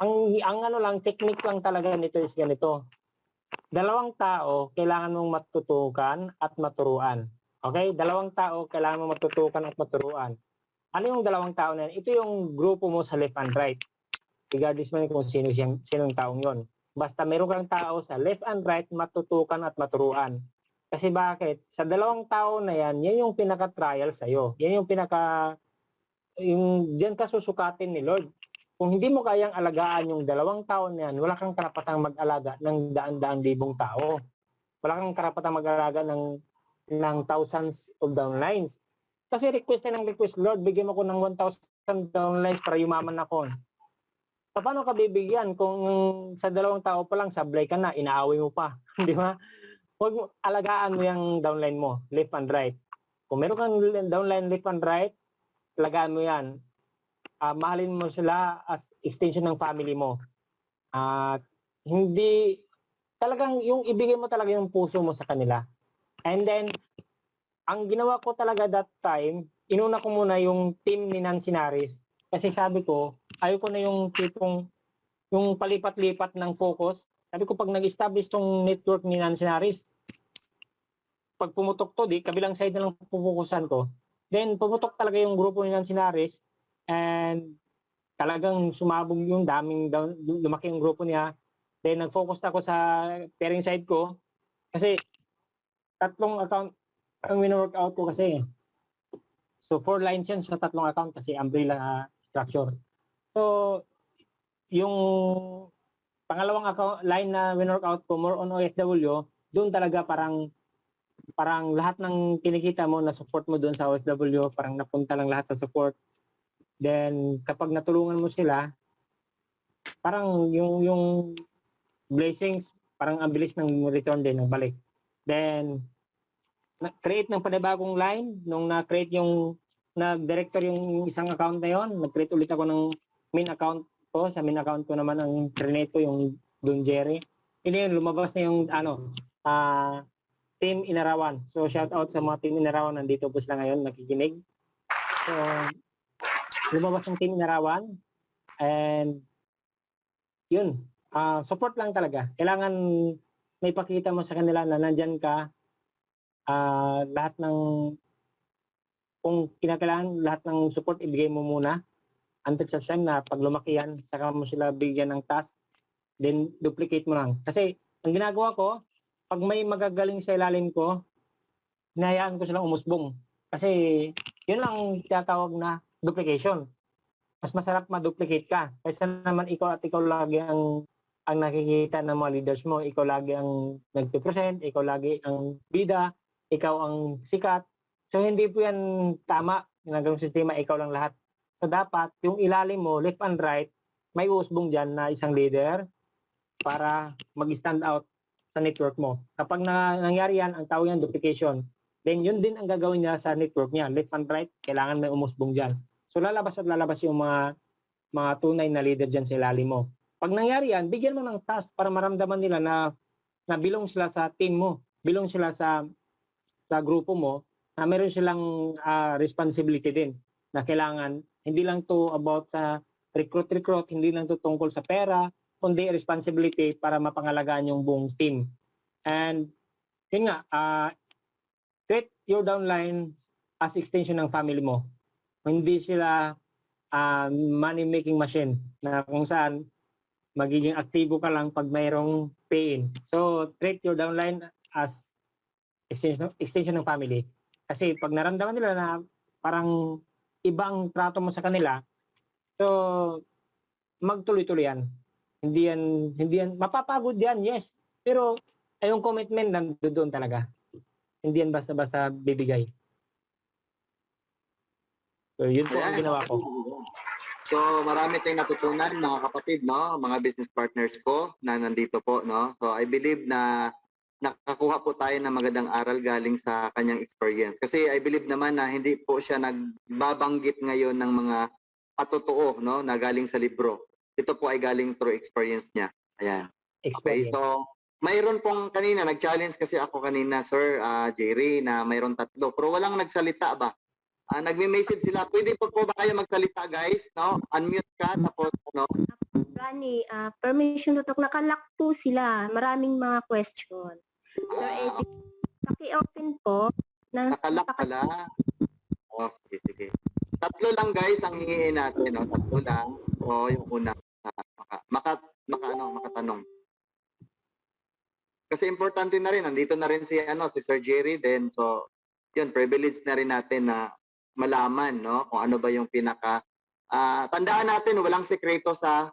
ang technique lang talaga nito is ganito. Dalawang tao, kailangan mong matutukan at maturuan. Okay? Dalawang tao, kailangan mong matutukan at maturuan. Ano yung dalawang tao na yan? Ito yung grupo mo sa left and right. Regardless man kung sinong taong yon. Basta meron kang tao sa left and right, matutukan at maturuan. Kasi bakit? Sa dalawang tao na yan yung pinaka-trial sa'yo. Yan yung diyan ka susukatin ni Lord. Kung hindi mo kayang alagaan yung dalawang tao na yan, wala kang karapatang mag-alaga ng daan-daan libong tao. Wala kang karapatang mag-alaga ng thousands of downlines. Kasi request ng request, Lord, bigyan mo ko ng 1,000 downlines para yumaman ako. Paano ka bibigyan kung sa dalawang tao pa lang sablay ka na, inaaway mo pa, di ba? Huwag mo, alagaan mo yung downline mo, left and right. Kung meron kang downline left and right, alagaan mo yan. Mahalin mo sila as extension ng family mo. Hindi, talagang yung ibigay mo talaga yung puso mo sa kanila. And then, ang ginawa ko talaga that time, inuna ko muna yung team ni Nancy Naris. Kasi sabi ko, ayaw ko na yung tipong, yung palipat-lipat ng focus. Sabi ko, pag nag-establish tong network ni Nancy Naris, pag pumutok to, kabilang side na lang pupukusan ko. Then, pumutok talaga yung grupo ni Nancy Naris and talagang sumabog yung lumaki yung grupo niya. Then, nag-focus ako sa pairing side ko kasi 3 account ang win-workout ko kasi. So, 4 lines yun sa 3 account kasi umbrella structure. So, yung pangalawang line na win-workout ko, more on OFW, doon talaga parang lahat ng kinikita mo na support mo doon sa OFW, parang napunta lang lahat sa support. Then, kapag natulungan mo sila, parang yung blessings, parang ang bilis ng return din, ng balik. Then, create ng panibagong line, nung na-create yung nag-director yung isang account na yon, nag-create ulit ako ng main account ko. Sa main account ko naman ang create ko yung Don Jerry. Hindi yun, lumabas na yung Team Inarawan. So shout out sa mga Team Inarawan, nandito po sila ngayon nakikinig. So lumabas yung Team Inarawan and yun, support lang talaga. Kailangan may pakita mo sa kanila na nandyan ka. Lahat ng kung kinakailangan, lahat ng support ibigay mo muna until sa time na pag lumaki yan, saka mo sila bigyan ng task, then duplicate mo lang. Kasi ang ginagawa ko, pag may magagaling sa ilalim ko, hinahayaan ko silang umusbong. Kasi yun lang ang tinatawag na duplication. Mas masarap ma-duplicate ka. Kaysa naman ikaw at ikaw lagi ang nakikita ng mga leaders mo, ikaw lagi ang nag-present, ikaw lagi ang bida, ikaw ang sikat. So hindi po yan tama, ginagawang sistema, ikaw lang lahat. So dapat yung ilalim mo, left and right, may uusbong dyan na isang leader para mag-stand out sa network mo. Kapag nangyari yan, ang tawag yan duplication. Then yun din ang gagawin niya sa network niya, left and right, kailangan may umusbong dyan. So lalabas at lalabas yung mga tunay na leader dyan sa ilalim mo. Pag nangyari yan, bigyan mo ng task para maramdaman nila na bilong sila sa team mo, bilong sila sa grupo mo, na meron silang responsibility din na kailangan, hindi lang to about sa recruit, hindi lang to tungkol sa pera, kundi responsibility para mapangalagaan yung buong team. And yun nga, treat your downline as extension ng family mo. Hindi sila money-making machine na kung saan magiging aktibo ka lang pag mayroong pay-in. So, treat your downline as extension ng family. Kasi pag naramdaman nila na parang ibang trato mo sa kanila, so magtuloy-tuloy yan. Hindi yan, mapapagod yan, yes. Pero yung commitment nandoon talaga. Hindi yan basta-basta bibigay. So yun po ang ginawa ko. So marami tayong natutunan mga kapatid, no? Mga business partners ko na nandito po, no? So I believe na nakakuha po tayo ng magandang aral galing sa kanyang experience. Kasi I believe naman na hindi po siya nagbabanggit ngayon ng mga patotoo, no, na galing sa libro. Ito po ay galing through experience niya. Ayan. Okay, so mayroon pong kanina, nag-challenge kasi ako kanina, Sir Jerry, na mayroon 3. Pero walang nagsalita ba? Nagme-message sila. Pwede po ba kayo magsalita, guys? No? Unmute ka, tapos, no? Rani, permission to talk. Nakalock po sila. Maraming mga question. Sir Eddie, paki-open po. Nakalock pala. Oh, sige. 3 lang, guys, ang hingiin natin. No? 3 lang. O, yung una. Makatanong. Kasi importante na rin. Nandito na rin si Sir Jerry din. So, yun, privilege na rin natin na malaman, no, kung ano ba yung tandaan natin, walang sekreto sa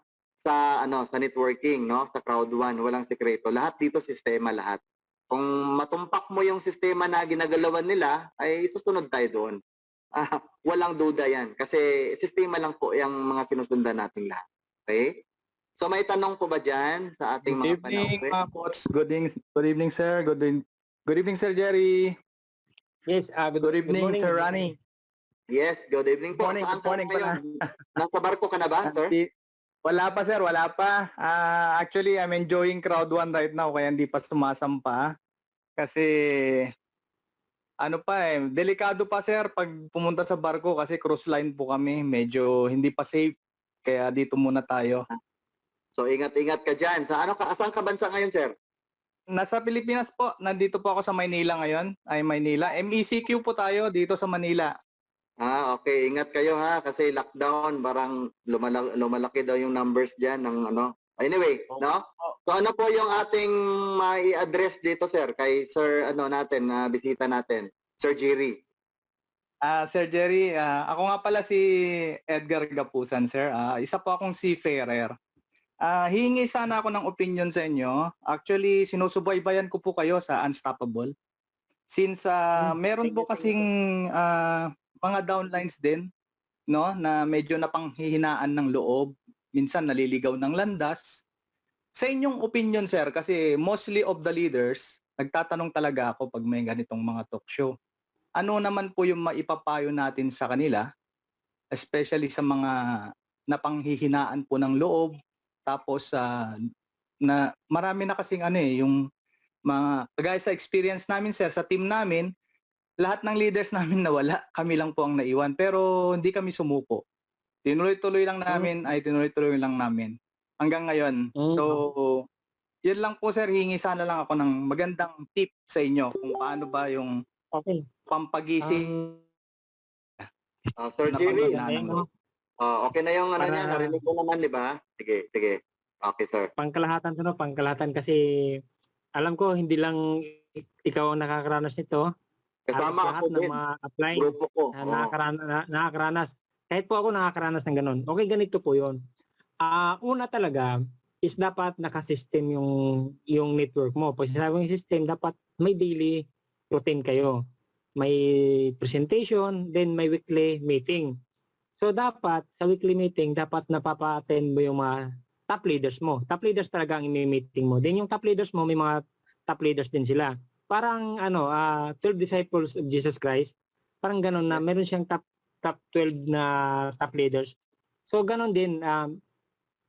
networking, no, sa Crowd One, walang sekreto. Lahat dito sistema lahat. Kung matumpak mo yung sistema na ginagalawan nila, ay susunod tayo doon. Walang duda yan kasi sistema lang po yung mga sinusundan nating lahat. Okay? So may tanong po ba dyan sa ating mga panauwi? Good evening, mga coach. Good evening, sir. Good evening, Sir Jerry. Yes, good evening, morning, Sir Rani. Yes, good evening po. Good Saan morning ka ngayon? Nasa barko ka na ba, sir? Wala pa, sir. Wala pa. Actually, I'm enjoying Crowd One right now kaya hindi pa sumasampa. Kasi, delikado pa, sir, pag pumunta sa barko kasi cruise line po kami. Medyo hindi pa safe. Kaya dito muna tayo. So, ingat-ingat ka dyan. Saan ka bansa ngayon, sir? Nasa Pilipinas po. Nandito po ako sa Maynila ngayon. Maynila. MECQ po tayo dito sa Manila. Okay. Ingat kayo ha kasi lockdown, parang lumalaki daw yung numbers diyan ng Anyway, no? So ano po yung ating mai-address dito, sir, kay Sir bisita natin, Sir Jerry. Sir Jerry, ako nga pala si Edgar Gapusan, sir. Isa po akong seafarer. Hihingi sana ako ng opinion sa inyo. Actually, sinusubaybayan ko po kayo sa Unstoppable. Since meron po kasing mga downlines din, no, na medyo napanghihinaan ng loob, minsan naliligaw ng landas. Sa inyong opinion, sir, kasi mostly of the leaders, nagtatanong talaga ako pag may ganitong mga talk show. ano naman po yung maipapayo natin sa kanila, especially sa mga napanghihinaan po ng loob, tapos na marami na kasing yung mga kagaya sa experience namin sir, sa team namin, lahat ng leaders namin nawala, kami lang po ang naiwan. Pero hindi kami sumuko. Tinuloy-tuloy lang namin, hanggang ngayon. So, yun lang po sir, hingi sana lang ako ng magandang tip sa inyo kung paano ba yung Okay. pampagising Sir na Jerry, panghinaan. okay na yung Para- niya, narinig ko naman, di ba? Sige, sige. Okay, sir. Pangkalahatan kasi alam ko hindi lang ikaw ang nakakaranas nito. Kasama Halos lahat ako ng din. mga applying Grupo ko. nakakaranas. Kahit po ako nakakaranas ng ganun. Okay, ganito po yun. Una talaga is dapat nakasystem yung network mo. Pag sinabing system, dapat may daily routine kayo. May presentation, then may weekly meeting. So dapat sa weekly meeting, dapat napapa-attend mo yung mga top leaders mo. Top leaders talaga ang i-meeting mo. Then yung top leaders mo, may mga top leaders din sila. Parang 12 disciples of Jesus Christ. Parang ganun na meron siyang top 12 na top leaders. So ganun din,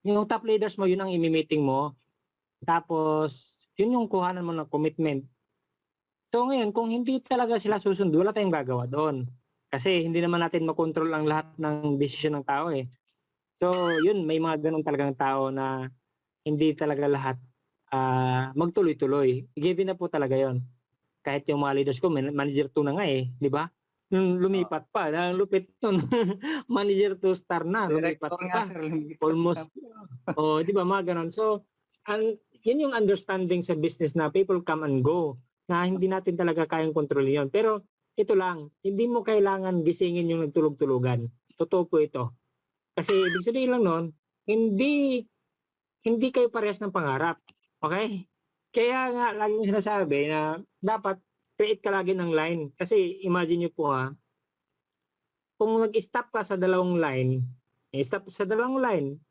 yung top leaders mo, yun ang i-meeting mo. Tapos, yun yung kuhanan mo ng commitment. So ngayon, kung hindi talaga sila susundo, wala tayong gagawa doon. Kasi hindi naman natin makontrol ang lahat ng desisyon ng tao eh. So yun, may mga ganun talagang tao na hindi talaga lahat magtuloy-tuloy. Given na po talaga yon. Kahit yung mga leaders ko, manager 2 na nga eh, di ba? Lumipat pa, lupit yun. Manager 2 star na, lumipat Director pa. nga sir, Almost, di ba, mga ganun. So, yun yung understanding sa business na people come and go, na hindi natin talaga kayang kontrolin yun. Pero, ito lang, hindi mo kailangan gisingin yung nagtulog-tulugan. Totoo po ito. Kasi, ibig sabihin lang nun, hindi kayo parehas ng pangarap. Okay? Kaya nga, lagi yung sinasabi na dapat create ka lagi ng line. Kasi, imagine nyo po kung nag-stop ka sa dalawang line, stop sa dalawang line,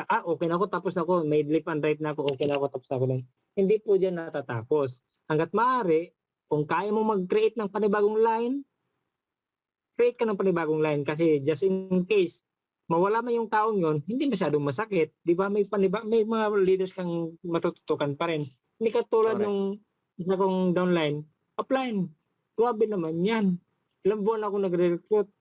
okay na ako, tapos na ako, may left and right na ako, okay na ako, tapos na ako lang. Hindi po dyan natatapos. Hanggat maaari, kung kaya mo mag-create ng panibagong line, create ka ng panibagong line. Kasi just in case, mawala man yung taong yon, hindi masyadong masakit. Di ba? May mga leaders kang matututukan pa rin. Hindi ka tulad Correct. ng isa kong downline, upline. Grabe naman yan. Ilang buwan ako nagre-recruit.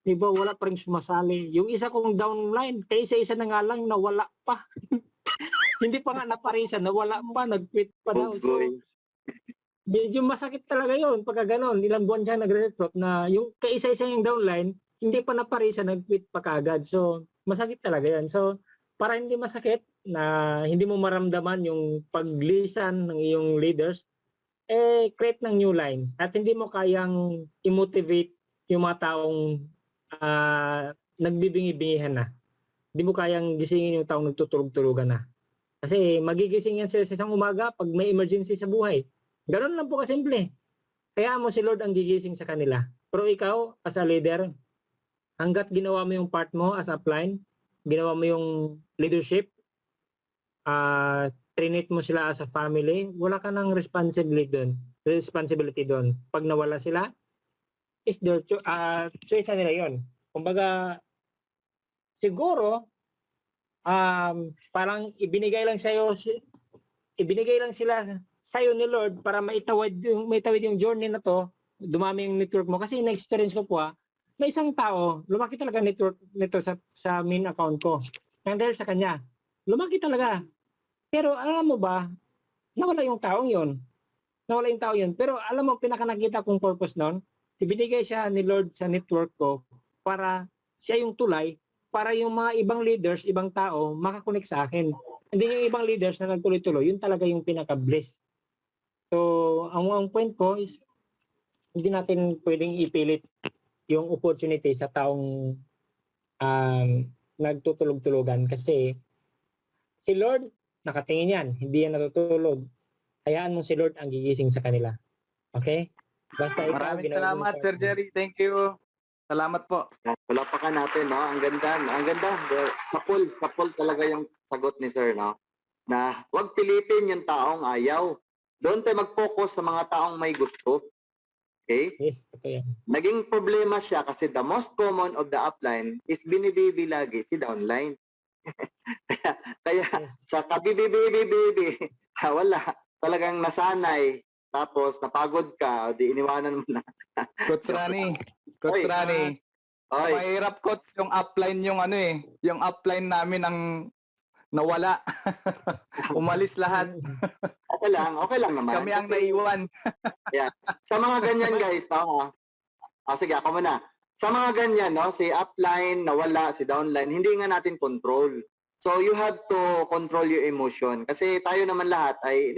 Di ba? Wala pa rin sumasali. Yung isa kong downline, kaya isa-isa na nga lang, nawala pa. Hindi pa nga naparisa, nawala pa, nag-quit pa daw. So, medyo masakit talaga yun. Pagka ganon, ilang buwan siya nagre-recruit na yung kaisa-isa yung downline, hindi pa naparisa, nag-quit pa kaagad. So, masakit talaga yan. So, para hindi masakit, na hindi mo maramdaman yung paglisan ng iyong leaders, create ng new lines. At hindi mo kayang i-motivate yung mga taong nagbibingi-bingihan na. Hindi mo kayang gisingin yung taong nagtutulog-tulugan na. Kasi magigising yan sila sa isang umaga pag may emergency sa buhay. Ganun lang po kasimple. Kaya mo si Lord ang gigising sa kanila. Pero ikaw, as a leader, hanggat ginawa mo yung part mo as upline, ginawa mo yung leadership, trinate mo sila as a family, wala ka ng responsibility doon. Pag nawala sila, is their choice nila yon. Kumbaga, siguro, parang ibinigay lang sila sa'yo ni Lord para maitawid yung journey na to, dumami yung network mo. Kasi na-experience ko po may isang tao, lumaki talaga network nito sa main account ko. Kaya dahil sa kanya, lumaki talaga. Pero alam mo ba, nawala yung taong yon. Pero alam mo, pinaka nakita kong purpose nun, ibinigay siya ni Lord sa network ko para siya yung tulay, para yung mga ibang leaders, ibang tao, makakonect sa akin. Hindi yung ibang leaders na nagtuloy-tuloy, yun talaga yung pinaka-bless. So, ang point ko is, hindi natin pwedeng ipilit yung opportunity sa taong nagtutulog-tulogan kasi si Lord nakatingin yan, hindi yan natutulog. Hayaan mo si Lord ang gigising sa kanila. Okay? Basta ikaw, Maraming salamat Sir Jerry, thank you. Salamat po. Palapakan natin, no? Ang ganda. Sapul talaga yung sagot ni Sir, no? Na huwag pilitin yung taong ayaw. Doon tayo mag-focus sa mga taong may gusto. Okay? Yes, totoo yan. Naging problema siya kasi the most common of the upline is binibibi lagi si downline. kaya Yes. sa kabibibibibibi, wala. Talagang nasanay. Tapos napagod ka, o di iniwanan mo na. Coach Rani. Coach Oy. Rani. Oy, Mahirap coach yung upline yung ano eh. Yung upline namin ang nawala. Umalis lahat. okay lang naman. Kami ang Kasi naiwan. sa mga ganyan guys, no? Sige, ako muna. Sa mga ganyan, no, si upline, nawala, si downline, hindi nga natin control. So you have to control your emotion. Kasi tayo naman lahat ay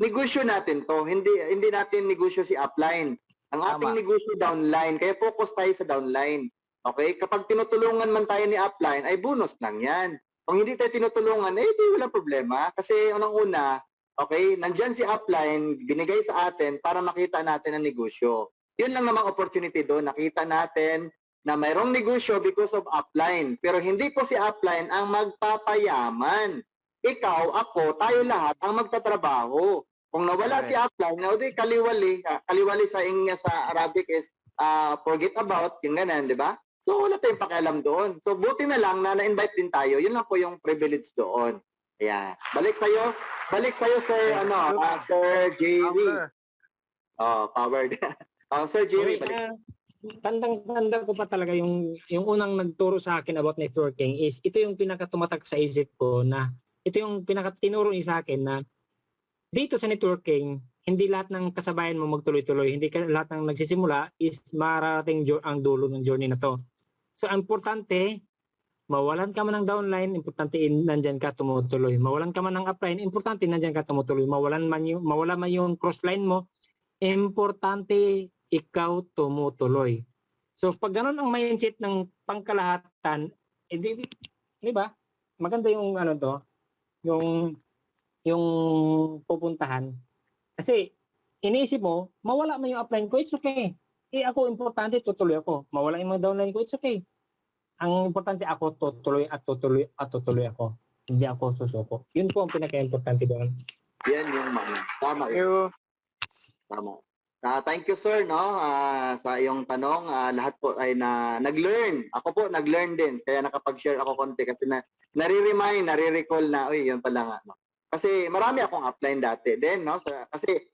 negosyo natin to. Hindi natin negosyo si upline. Ang ating Tama. negosyo downline. Kaya focus tayo sa downline. Okay? Kapag tinutulungan man tayo ni upline, ay bonus lang yan. Kung hindi tayo tinutulungan, eh, di walang problema. Kasi unang-una, okay, nandyan si upline, binigay sa atin para makita natin ang negosyo. Yun lang namang opportunity doon. Nakita natin na mayroong negosyo because of upline. Pero hindi po si upline ang magpapayaman. Ikaw, ako, tayo lahat ang magtatrabaho. Kung nawala si upline, na di kaliwali. Kaliwali sa Arabic is forget about, yung ganun, di ba? So wala tayong pakialam doon. So buti na lang na na-invite din tayo. Yun lang po yung privilege doon. Ayan. Balik sa'yo, Sir, Sir Jerry. Powered. Sir Jerry, balik. Tandang-tanda ko pa talaga yung unang nagturo sa akin about networking is ito yung pinakatumatak sa isip ko na ito yung pinakatinuro niya sa akin na dito sa networking, hindi lahat ng kasabayan mo magtuloy-tuloy. Hindi lahat ng nagsisimula is marating ang dulo ng journey na to. So, importante, mawalan ka man ng downline, importante nandyan ka tumutuloy. Mawalan ka man ng upline, importante nandyan ka tumutuloy. mawala man yung crossline mo, importante ikaw tumutuloy. So, pag ganun ang mindset ng pangkalahatan, di ba? Maganda yung yung pupuntahan. Kasi, iniisip mo, mawala man yung upline ko, it's okay. Ako, importante, tutuloy ako. Mawala yung mga downline ko, it's okay. Ang importante ako, tutuloy ako. Hindi ako susuko. Yun po ang pinaka-importante doon. Yan yung mga. Tama yun. Tama. Thank you, sir, no? Sa iyong tanong, lahat po ay nag-learn. Ako po, nag-learn din. Kaya nakapag-share ako konti kasi nare-remind, nare-recall na, yan pala nga. No? Kasi marami akong upline dati din, no? Kasi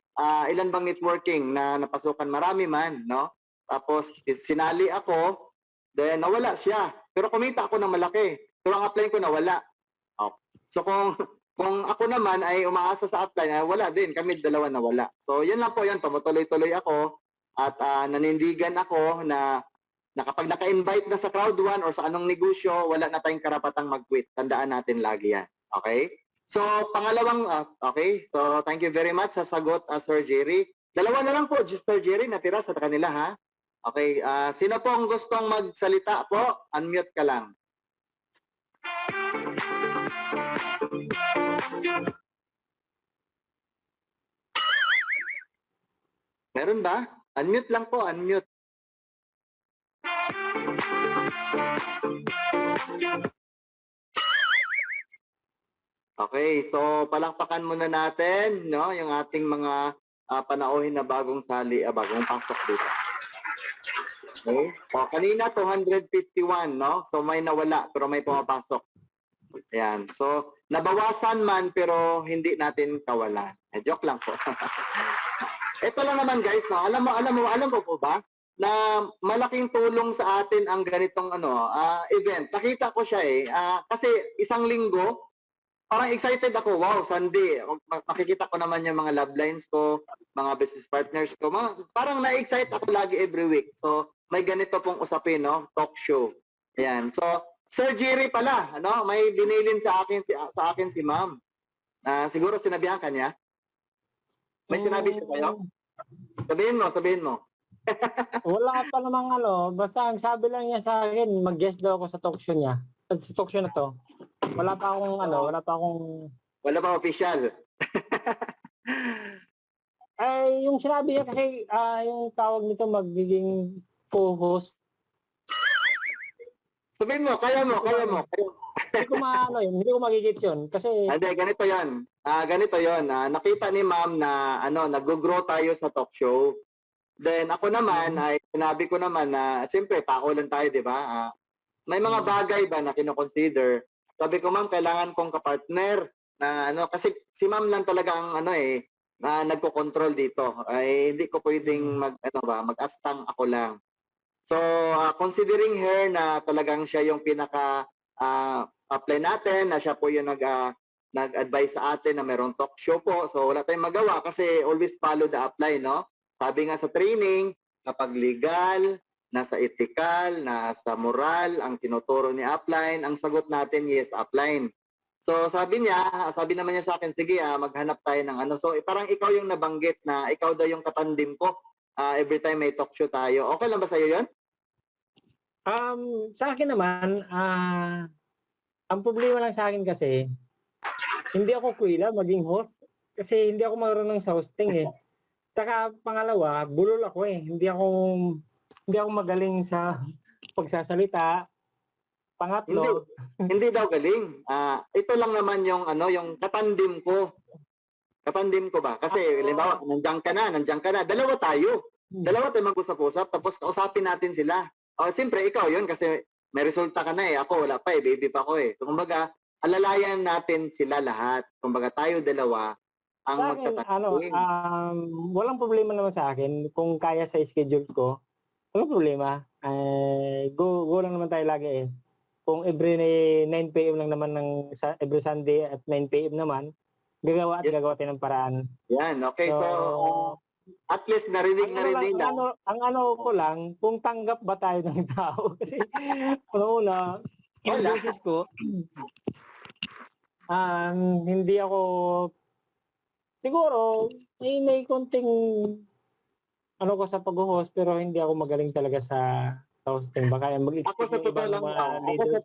ilan bang networking na napasukan? Marami man, no? Tapos sinali ako, then nawala siya. Pero kumita ako ng malaki. Pero ang upline ko nawala. So kung ako naman ay umaasa sa upline, wala din. Kami dalawa nawala. So yun lang po yun. Tumutuloy-tuloy ako at nanindigan ako na kapag naka-invite na sa crowd one or sa anong negosyo, wala na tayong karapatang mag-quit. Tandaan natin lagi yan. Okay? So, pangalawang, okay. So, thank you very much sa sagot, Sir Jerry. Dalawa na lang po, Sir Jerry, natira sa kanila, ha? Okay. Sino po ang gustong magsalita po? Unmute ka lang. Meron ba? Unmute lang po, unmute. Okay, so palakpakan muna natin, no, yung ating mga panauhin na bagong bagong pasok dito. Okay? O, kanina 251, no? So may nawala pero may pumapasok. Ayan. So nabawasan man pero hindi natin kawalan. Joke lang po. Ito lang naman guys, no. Alam mo po ba na malaking tulong sa atin ang ganitong event. Nakita ko siya kasi isang linggo parang excited ako. Wow, Sunday. Makikita ko naman yung mga love lines ko, mga business partners ko. Parang na-excite ako lagi every week. So, may ganito pong usapin, no? Talk show. Ayan. So, Sir Jerry pala, may binilin sa akin si Ma'am. Siguro sinabihan ka niya? May sinabi siya kayo? Sabihin mo. Wala pa namang basta ang sabi lang niya sa akin, mag-guest daw ako sa talk show niya. Sa talk show na to. Wala pa official. Ay, yung sinabi niya kasi, yung tawag nito magiging co-host. Sabihin mo, kaya mo. Hindi ko magigits yun. Kasi, Hindi, ganito yan. Nakita ni Ma'am na nag-grow tayo sa talk show. Then ako naman ay sinabi ko naman na siyempre tao lang tayo, 'di ba? May mga bagay ba na kino-consider. Sabi ko, ma'am, kailangan kong kapartner na ano kasi si ma'am lang talaga ang ano na nagko-control dito. Ay hindi ko pwedeng mag-astang ako lang. So, considering her na talagang siya yung pinaka apply natin, na siya po yung nag-advise sa atin na merong talk show po. So, wala tayong magawa kasi always follow the apply, no? Sabi nga sa training, kapag legal, nasa ethical, nasa moral, ang tinuturo ni upline, ang sagot natin, yes, upline. So, sabi naman niya sa akin, sige, maghanap tayo ng ano. So, parang ikaw yung nabanggit na ikaw daw yung katandim ko. Every time may talk show tayo. Okay lang ba sa'yo yun? Sa akin naman, ang problema lang sa akin kasi, hindi ako kuila maging host. Kasi hindi ako marunong sa hosting eh. Saka pangalawa, bulol ako eh. Hindi ako magaling sa pagsasalita. Pangatlo, Hindi daw galing. Ito lang naman yung yung katandim ko. Katandim ko ba? Kasi halimbawa, nandiyan ka na. Dalawa tayo. Dalawa tayo mag-usap-usap tapos kausapin natin sila. Siyempre ikaw 'yun kasi may resulta ka na eh. Ako wala pa eh, baby pa ako eh. So kumbaga, alalayan natin sila lahat. Kumbaga tayo dalawa ang sa akin, magtatanggim. walang problema naman sa akin. Kung kaya sa schedule ko, walang problema. Go lang naman tayo lagi eh. Kung every 9 p.m. lang naman every Sunday at 9 p.m. naman, gagawa tayo ng paraan. Yan, okay. So, at least narinig lang. Ang ano ko lang, kung tanggap ba tayo ng tao. Kasi, una, yung Wala. boses ko, hindi ako, siguro, may konting, ko sa pag-host, pero hindi ako magaling talaga sa hosting. Baka Ako sa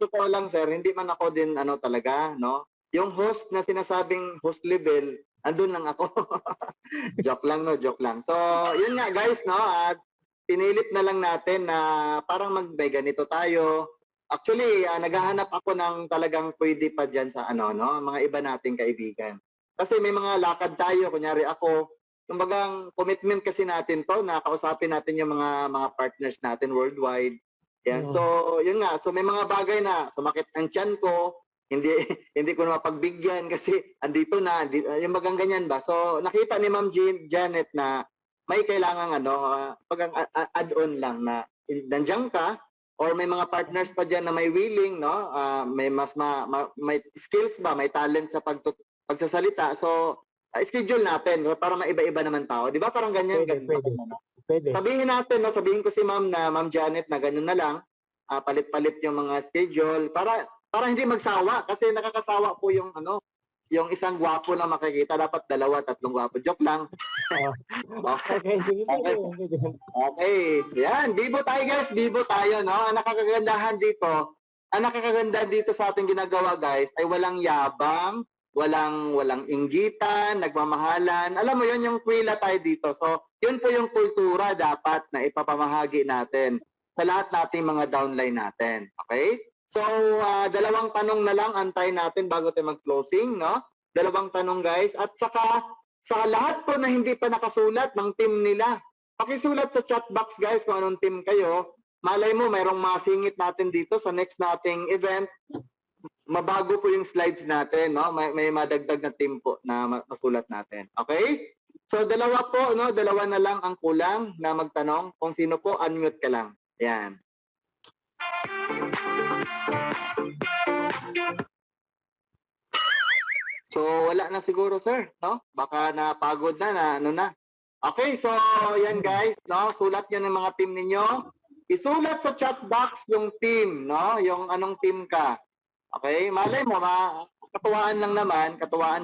totoo lang, sir, hindi man ako din talaga, no? Yung host na sinasabing host level, andun lang ako. Joke lang. So, yun nga guys, no? At pinilit na lang natin na parang may ganito tayo. Actually, naghahanap ako ng talagang pwede pa dyan sa mga iba nating kaibigan. Kasi may mga lakad tayo, kunyari ako, kumbagang commitment kasi natin to, na kausapin natin yung mga partners natin worldwide. Yan. So, yun nga. So, may mga bagay na sumakit ang tiyan ko, hindi ko na mapagbigyan kasi andito na, yung magang ganyan ba. So, nakita ni Ma'am Janet na may kailangan add-on lang na nandiyan ka or may mga partners pa diyan na may willing, no? May may skills ba, may talent sa pagsasalita. So, schedule natin para maiba-iba naman tao. 'Di ba? Parang ganyan. Pwede. Sabihin natin, no, sabihin ko si Ma'am Janet na ganun na lang, palit-palit yung mga schedule para hindi magsawa kasi nakakasawa po yung yung isang gwapo na makikita, dapat 2, 3 gwapo. Joke lang. Okay, sige. Okay. Yan, bibo tayo guys, bibo tayo, no? Ang nakakagandahan dito sa ating ginagawa guys ay walang yabang, walang inggitan, nagmamahalan. Alam mo yun, yung kwila tayo dito. So, yun po yung kultura dapat na ipapamahagi natin sa lahat nating mga downline natin. Okay? So, 2 tanong na lang antay natin bago tayo mag-closing, no? 2 tanong guys. At saka, sa lahat po na hindi pa nakasulat ng team nila, pakisulat sa chat box guys kung anong team kayo. Malay mo, mayroong masingit natin dito sa next nating event. Mabago po yung slides natin, no? May madagdag na team po na masulat natin. Okay? So, 2 po, no? 2 na lang ang kulang na magtanong. Kung sino po, unmute ka lang. Yan. So, wala na siguro, sir, no? Baka napagod na na. Okay, so, yan guys, no? Sulat nyo ng mga team ninyo. Isulat sa chat box yung team, no? Yung anong team ka. Okay? Malay mo, katuwaan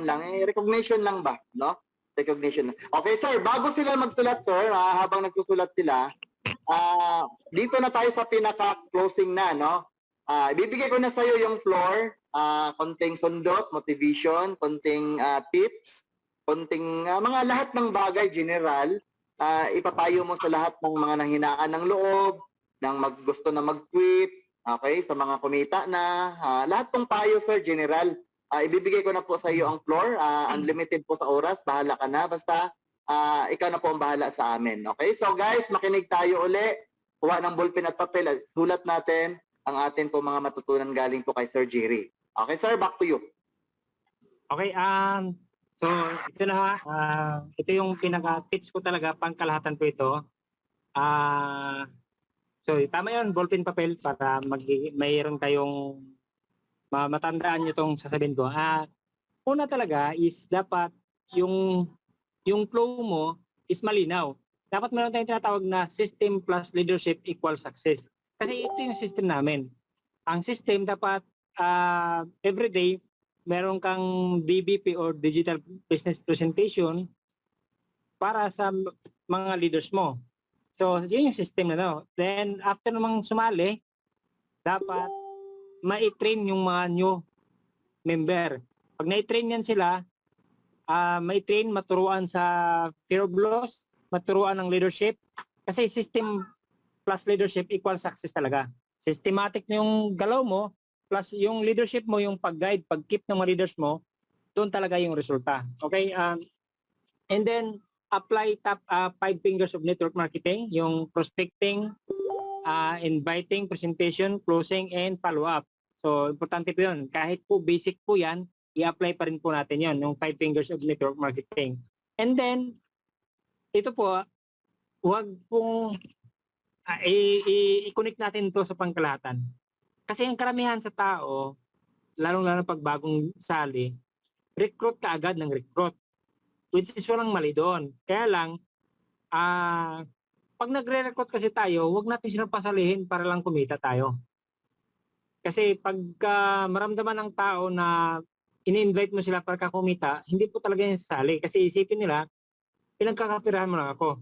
lang. Recognition lang ba, no? Recognition lang. Okay, sir, bago sila magsulat, sir, habang nagsusulat sila, dito na tayo sa pinaka-closing na, no? Ibibigay ko na sa'yo yung floor, konting sundot, motivation, konting tips, konting mga lahat ng bagay, general, ipapayo mo sa lahat ng mga nanghinaan ng loob, ng gusto na mag-quit, okay, sa mga kumita na, lahat ng payo, sir, general. Ibibigay ko na po sa iyo ang floor, unlimited po sa oras, bahala ka na, basta ikaw na po ang bahala sa amin. Okay? So guys, makinig tayo uli. Kuha ng ballpen at papel. Sulat natin ang atin po mga matutunan galing po kay Sir Jerry. Okay, sir, back to you. Okay, so ito na, ito yung pinaka-tips ko talaga, pangkalahatan po ito. So tama yun, ballpen papel para mayroon kayong matandaan nyo itong sasabihin ko. Una talaga is dapat yung flow mo is malinaw. Dapat meron tayong tinatawag na system plus leadership equals success. Kasi ito yung system namin. Ang system dapat everyday meron kang DBP or Digital Business Presentation para sa mga leaders mo. So, yun yung system na no. Then, after namang sumali, dapat ma-train yung mga new member. Pag na-train yan sila, ma-train, maturuan sa fear of loss, maturuan ng leadership. Kasi system plus leadership equals success talaga. Systematic na yung galaw mo, plus yung leadership mo, yung pag-guide, pag-keep ng mga leaders mo, doon talaga yung resulta. Okay? And then, apply top 5 fingers of network marketing, yung prospecting, inviting, presentation, closing, and follow-up. So, importante po yun. Kahit po basic po yan, i-apply pa rin po natin yun, yung 5 fingers of network marketing. And then, ito po, huwag pong i-connect natin ito sa pangkalahatan. Kasi ang karamihan sa tao, lalong-lalo pag bagong sali, recruit ka agad ng recruit. Which is walang mali doon. Kaya lang, pag nagre-recruit kasi tayo, huwag natin silang pasalihin para lang kumita tayo. Kasi pagka maramdaman ng tao na ini-invite mo sila para kumita, hindi po talaga yung sasali. Kasi isipin nila, pinagkakapirahan mo lang ako.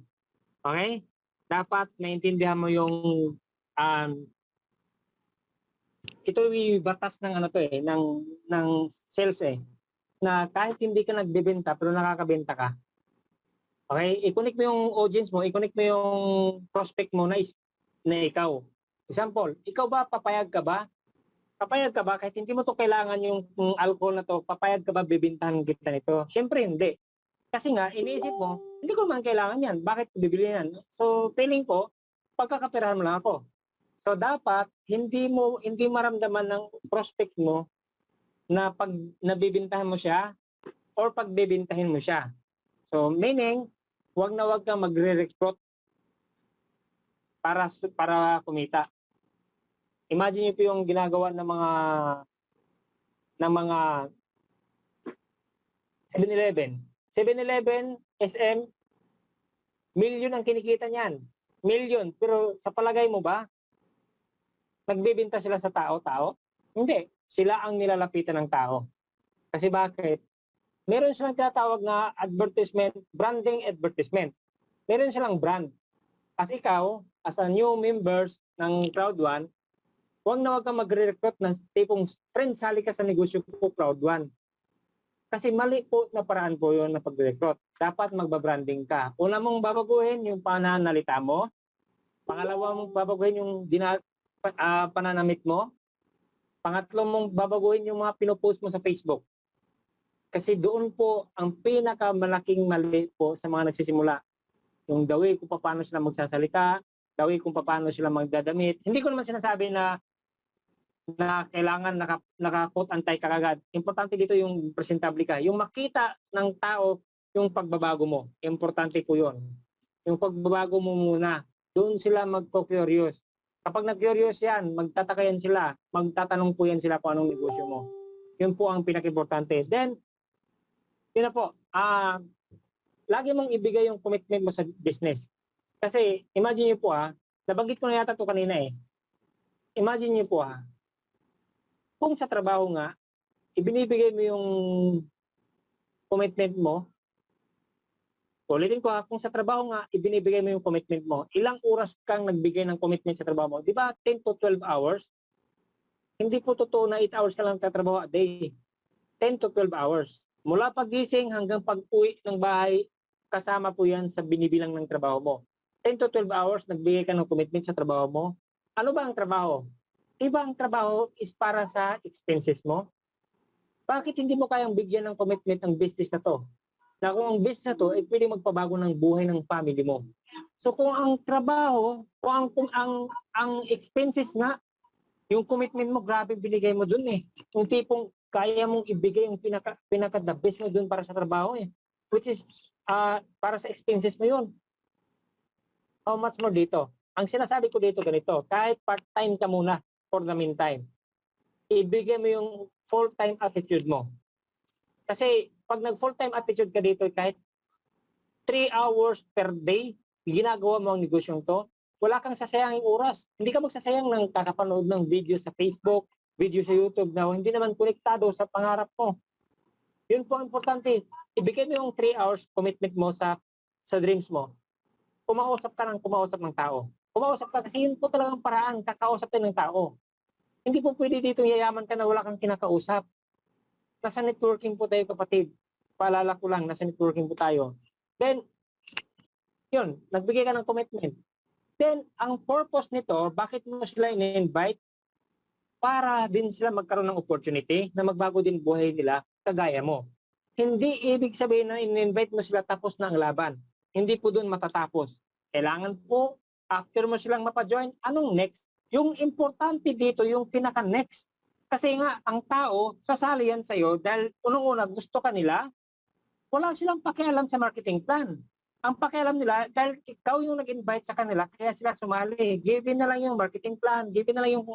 Okay? Dapat maintindihan mo yung ito yung batas ng ano to ng sales na kahit hindi ka nagbebenta pero nakakabenta ka. Okay? I-connect mo yung audience mo, i-connect mo yung prospect mo na ikaw. Example, ikaw ba papayag ka ba? Papayag ka ba kahit hindi mo to kailangan yung alcohol na to, papayag ka ba bibintahan kita nito? Syempre hindi. Kasi nga, iniisip mo, hindi ko naman kailangan yan. Bakit bibili yan? So, feeling ko, pagkakapirahan mo lang ako. So, dapat, hindi maramdaman ng prospect mo na pag nabibintahan mo siya or pag bibintahin mo siya. So, meaning, wag kang magre-recruit para kumita. Imagine niyo po yung ginagawa ng mga 7-Eleven. 7-Eleven, SM, milyon ang kinikita niyan. Milyon. Pero sa palagay mo ba, nagbibinta sila sa tao-tao? Hindi. Sila ang nilalapitan ng tao. Kasi bakit? Meron silang tinatawag na advertisement, branding advertisement. Meron silang brand. As ikaw, as a new members ng Crowd1, huwag kang magre-recruit ng tipong friend, sali ka sa negosyo ko, Crowd1. Kasi mali po na paraan po yun na pag-recruit. Dapat magbabranding ka. Una mong babaguhin yung pananalita mo. Pangalawa mong babaguhin yung pananamit mo. Pangatlo mong babaguhin yung mga pinopost mo sa Facebook. Kasi doon po ang pinakamalaking mali po sa mga nagsisimula. Yung the way kung paano sila magsasalita, the way kung paano sila magdadamit. Hindi ko naman sinasabi na kailangan naka-quote antay ka agad. Importante dito yung presentable ka. Yung makita ng tao yung pagbabago mo. Importante po yun. Yung pagbabago mo muna. Doon sila magko-curious. Kapag nag-curious yan, magtataka yan sila. Magtatanong po yan sila kung anong negosyo mo. Yun po ang pinaka-importante. Then, yun na po. Lagi mong ibigay yung commitment mo sa business. Kasi, imagine niyo po nabanggit ko na yata ito kanina Imagine niyo po kung sa trabaho nga, ibinibigay mo yung commitment mo, ulitin ko kung sa trabaho nga, ibinibigay mo yung commitment mo, ilang oras kang nagbigay ng commitment sa trabaho mo? Di ba 10 to 12 hours? Hindi po totoo na 8 hours ka lang tatrabaho a day. 10 to 12 hours. Mula pagising hanggang pag-uwi ng bahay, kasama po yan sa binibilang ng trabaho mo. 10 to 12 hours, nagbigay ka ng commitment sa trabaho mo. Ano ba ang trabaho? Diba ang trabaho is para sa expenses mo? Bakit hindi mo kayang bigyan ng commitment ang business na to? na kung ang business na to ay pwede magpabago ng buhay ng family mo. So kung ang trabaho, kung ang expenses nga, yung commitment mo, grabe binigay mo dun eh. Yung tipong kaya mong ibigay yung pinaka the best mo dun para sa trabaho eh. Which is, para sa expenses mo yun. How much more dito? Ang sinasabi ko dito ganito, kahit part-time ka muna for the meantime, ibigay mo yung full-time attitude mo. Kasi pag nag-full-time attitude ka dito, kahit 3 hours per day, ginagawa mo ang negosyong to, wala kang sasayanging oras. Hindi ka magsasayang ng kakapanood ng video sa Facebook, video sa YouTube na hindi naman konektado sa pangarap mo. Yun po ang importante. Ibigay mo yung 3 hours commitment mo sa dreams mo. Kumausap ka ng kumausap ng tao. Kumausap ka kasi yun po talagang paraan, kakausap ng tao. Hindi po pwede dito yayaman ka na wala kang kinakausap. Nasa networking po tayo kapatid. Paalala ko lang, nasa networking po tayo. Then, yun, nagbigay ka ng commitment. Then, ang purpose nito, bakit mo sila in-invite? Para din sila magkaroon ng opportunity na magbago din buhay nila kagaya mo. Hindi ibig sabihin na in-invite mo sila tapos na ang laban. Hindi po doon matatapos. Kailangan po, after mo silang mapajoin, anong next? Yung importante dito, yung pinaka-next. Kasi nga, ang tao, sasali yan sa'yo dahil unang-una gusto ka nila, wala silang pakialam sa marketing plan. Ang pakialam nila, dahil ikaw yung nag-invite sa kanila, kaya sila sumali. Given na lang yung marketing plan, given na lang yung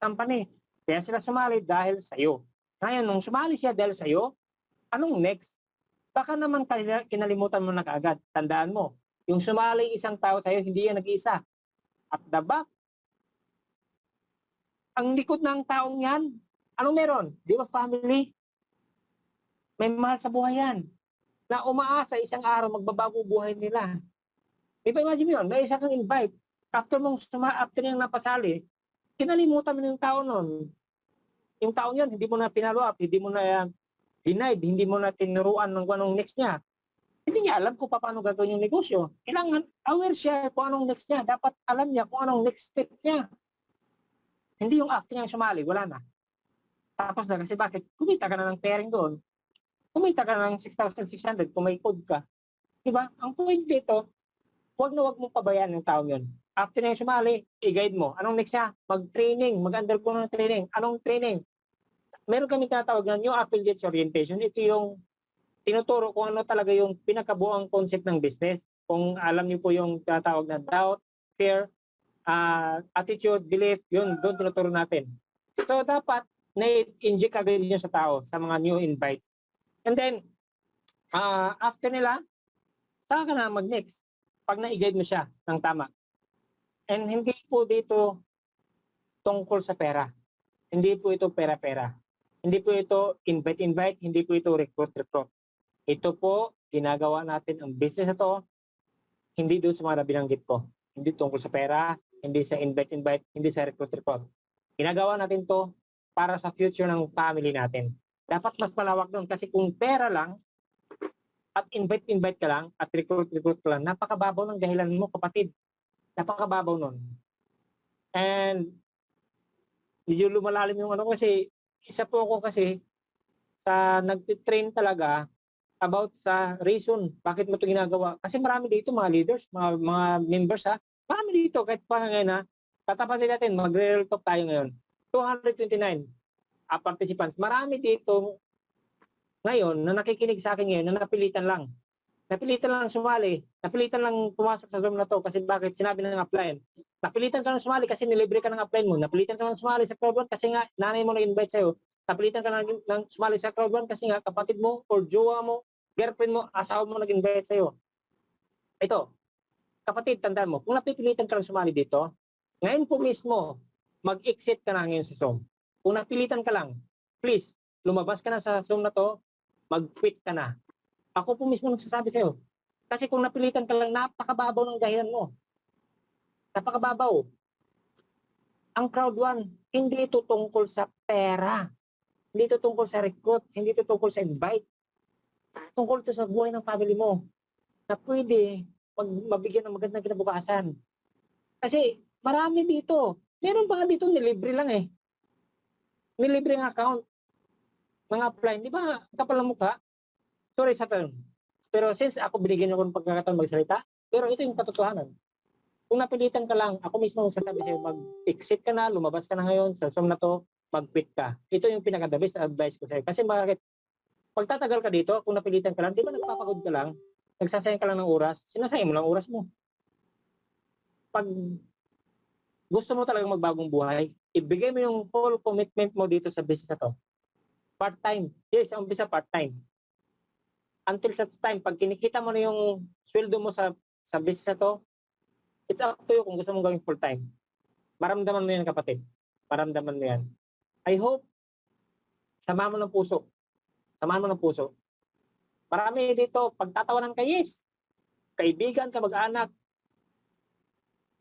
company. Kaya sila sumali dahil sa'yo. Ngayon, nung sumali siya dahil sa'yo, anong next? Baka naman kinalimutan mo na kaagad. Tandaan mo, yung sumali isang tao sa'yo, hindi yan nag-iisa. At the back, ang likod ng taong yan, anong meron? Di ba family? May mahal sa buhay yan. Na umaasa isang araw magbabago buhay nila. Di ba imagine yun? May isa kang invite. After niyang napasali, kinalimutan mo yung tao nun. Yung taong yan, hindi mo na pinalo up, hindi mo na denied, hindi mo na tinuruan ng anong next niya. Hindi niya alam kung paano gagawin yung negosyo. Kailangan aware siya kung anong next niya. Dapat alam niya kung anong next step niya. Hindi yung after niyang sumali, wala na. Tapos na kasi bakit? Kumita ka na ng pairing doon. Kumita ka ng 6,600 kung may code ka. Diba? Ang point dito, huwag mong pabayaan yung taong yun. After na yung sumali, i-guide mo. Anong next niya? Mag-training, mag-undergo ng training. Anong training? Meron kami tinatawag na New Affiliates Orientation. Ito yung tinuturo kung ano talaga yung pinakabuang concept ng business. Kung alam niyo po yung tinatawag na doubt, fear, attitude, belief, yun, doon tinuturo natin. So, dapat na-inject agad yun sa tao, sa mga new invites. And then, after nila, saka ka na mag-next pag na-guide mo siya ng tama. And hindi po dito tungkol sa pera. Hindi po ito pera-pera. Hindi po ito invite-invite, hindi po ito recruit-recruit. Ito po, ginagawa natin ang business na to, hindi doon sa mga binanggit ko. Hindi tungkol sa pera, hindi sa invite-invite, hindi sa recruit-recruit. Ginagawa natin to para sa future ng family natin. Dapat mas malawak doon kasi kung pera lang at invite-invite ka lang at recruit-recruit ka lang, napakababaw ng dahilan mo, kapatid. Napakababaw nun. And medyo lumalalim yung ano kasi isa po ako kasi sa nag-train talaga about sa reason bakit mo ito ginagawa. Kasi marami dito mga leaders, mga members ha. Marami dito kahit pa ngayon ha. Tatapatin natin, mag-real talk tayo ngayon. 229 participants. Marami dito ngayon na nakikinig sa akin ngayon na napilitan lang. Napilitan lang sumali. Napilitan lang pumasok sa Zoom na to kasi bakit sinabi ng upline. Napilitan ka lang sumali kasi nilibre ka ng upline mo. Napilitan ka lang sumali sa crowd 1 kasi nga nanay mo nag-invite sa'yo. Napilitan ka lang sumali sa crowd 1 kasi nga kapatid mo or jowa mo, girlfriend mo, asawa mo nag-invite sa'yo. Ito, kapatid, tandaan mo, kung napipilitan ka lang sumali dito, ngayon po mismo, mag-exit ka na ngayon sa Zoom. Kung napilitan ka lang, please, lumabas ka na sa Zoom na to, mag-quit ka na. Ako po mismo nagsasabi sa'yo. Kasi kung napilitan ka lang, napakababaw ng dahilan mo. Napakababaw. Ang crowd 1, hindi ito tungkol sa pera. Hindi ito tungkol sa recruit. Hindi ito tungkol sa invite. Tungkol ito sa buhay ng family mo. Na pwede mabigyan ng magandang kinabukasan. Kasi marami dito. Meron pa nga dito nilibre lang eh. Nilibre ng account. Mga upline. Di ba kapal ang mukha? Sorry sa term. Pero since ako binigyan ako ng pagkakataon magsalita, pero ito yung katotohanan. Kung napilitan ka lang, ako mismo magsasabi sa'yo, mag-exit ka na, lumabas ka na ngayon, sa Zoom na to, mag-quit ka. Ito yung pinaka-the best advice ko sa'yo. Kasi bakit? Pag tatagal ka dito, kung napilitan ka lang, di ba nagpapagod ka lang, nagsasayang ka lang ng oras, sinasayang mo lang oras mo. Pag gusto mo talagang magbagong buhay, ibigay mo yung full commitment mo dito sa business na to. Part-time. Yes, ang umpisa part-time. Until such time, pag kinikita mo na yung sweldo mo sa business na to, it's up to you kung gusto mong gawing full-time. Maramdaman mo yan, kapatid. Maramdaman mo yan. I hope, samahan mo ng puso. Samahan mo ng puso. Marami dito, pagtatawanan ka, yes. Kaibigan ka, mag-anak.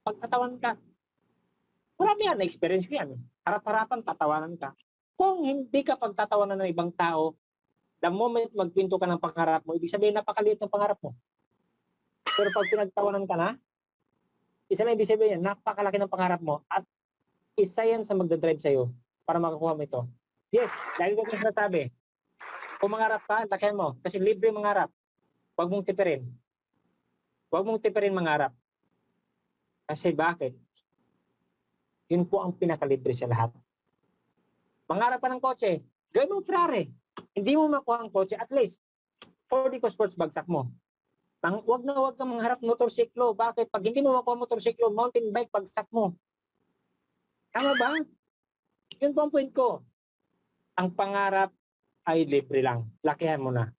Pagtatawan ka. Marami yan, na-experience ko yan. Harap-harapan, tatawanan ka. Kung hindi ka pagtatawanan ng ibang tao, the moment magpinto ka ng pangarap mo, ibig sabihin napakaliit ng pangarap mo. Pero pag pinagtawanan ka na, isa lang ibig sabihin yan, napakalaki ng pangarap mo at isa yan sa magdadrive sa'yo para makakuha mo ito. Yes, lagi ko yung sinasabi. Kung mangarap ka, lakihan mo. Kasi libre mangarap. Huwag mong tipirin. Huwag mong tipirin mangarap. Kasi bakit? Yun po ang pinakalibre sa lahat. Mangarap ka ng kotse, gawin mo Ferrari. Hindi mo makuha ang kotse, at least 40 ko sports bagsak mo. Huwag kang mangharap motorsiklo. Bakit? Pag hindi mo makuha motorsiklo, mountain bike bagsak mo. Tama ba? Yun po ang point ko. Ang pangarap ay libre lang. Lakihan mo na.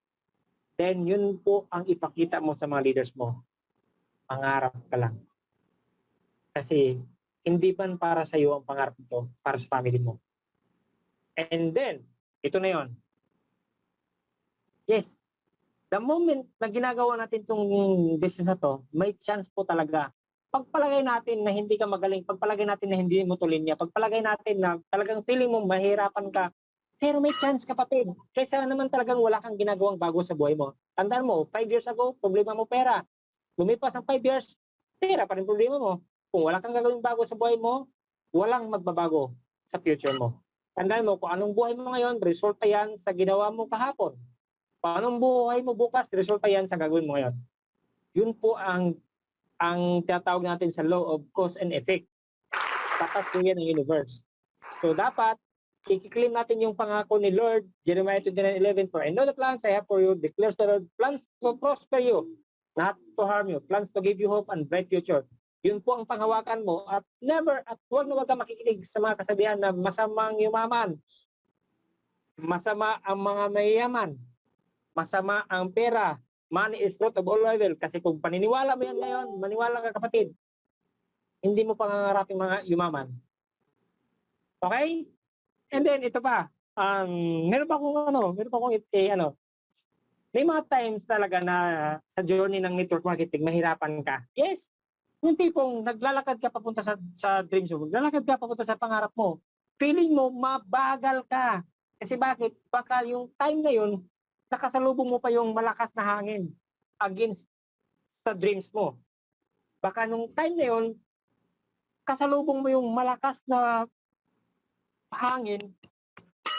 Then yun po ang ipakita mo sa mga leaders mo. Pangarap ka lang. Kasi hindi man para sa iyo ang pangarap nito, para sa family mo. And then, ito na yon. Yes, the moment na ginagawa natin itong business na to, may chance po talaga. Pagpalagay natin na hindi ka magaling, pagpalagay natin na hindi mo tulinya, pagpalagay natin na talagang feeling mo mahirapan ka, pero may chance, kapatid. Kaysa naman talagang wala kang ginagawang bago sa buhay mo. Tandaan mo, 5 years ago, problema mo pera. Lumipas ang 5 years, pera pa rin problema mo. Kung wala kang gagawing bago sa buhay mo, walang magbabago sa future mo. Tandaan mo, kung anong buhay mo ngayon, resulta yan sa ginawa mo kahapon. Kung anong buhay mo bukas, resulta yan sa gagawin mo ngayon. Yun po ang tinatawag natin sa law of cause and effect. Tapat po yan ng universe. So dapat, i-claim natin yung pangako ni Lord, Jeremiah 29:11, "For I know the plans I have for you, declares the Lord, plans to prosper you, not to harm you, plans to give you hope and bright future." Yun po ang panghawakan mo at huwag kang makikinig sa mga kasabihan na masamang yumaman, masama ang mga mayayaman, masama ang pera, money is root of all evil. Kasi kung paniniwala mo yan ngayon, maniwala ka, kapatid, hindi mo pangangarapin mga yumaman. Okay? And then, ito pa, meron pa akong may mga times talaga na sa journey ng network marketing, mahirapan ka. Yes, yung tipong naglalakad ka papunta sa dreams mo, naglalakad ka papunta sa pangarap mo, feeling mo mabagal ka. Kasi bakit? Baka yung time na yun, nakasalubong mo pa yung malakas na hangin against sa dreams mo. Baka nung time na yun, kasalubong mo yung malakas na hangin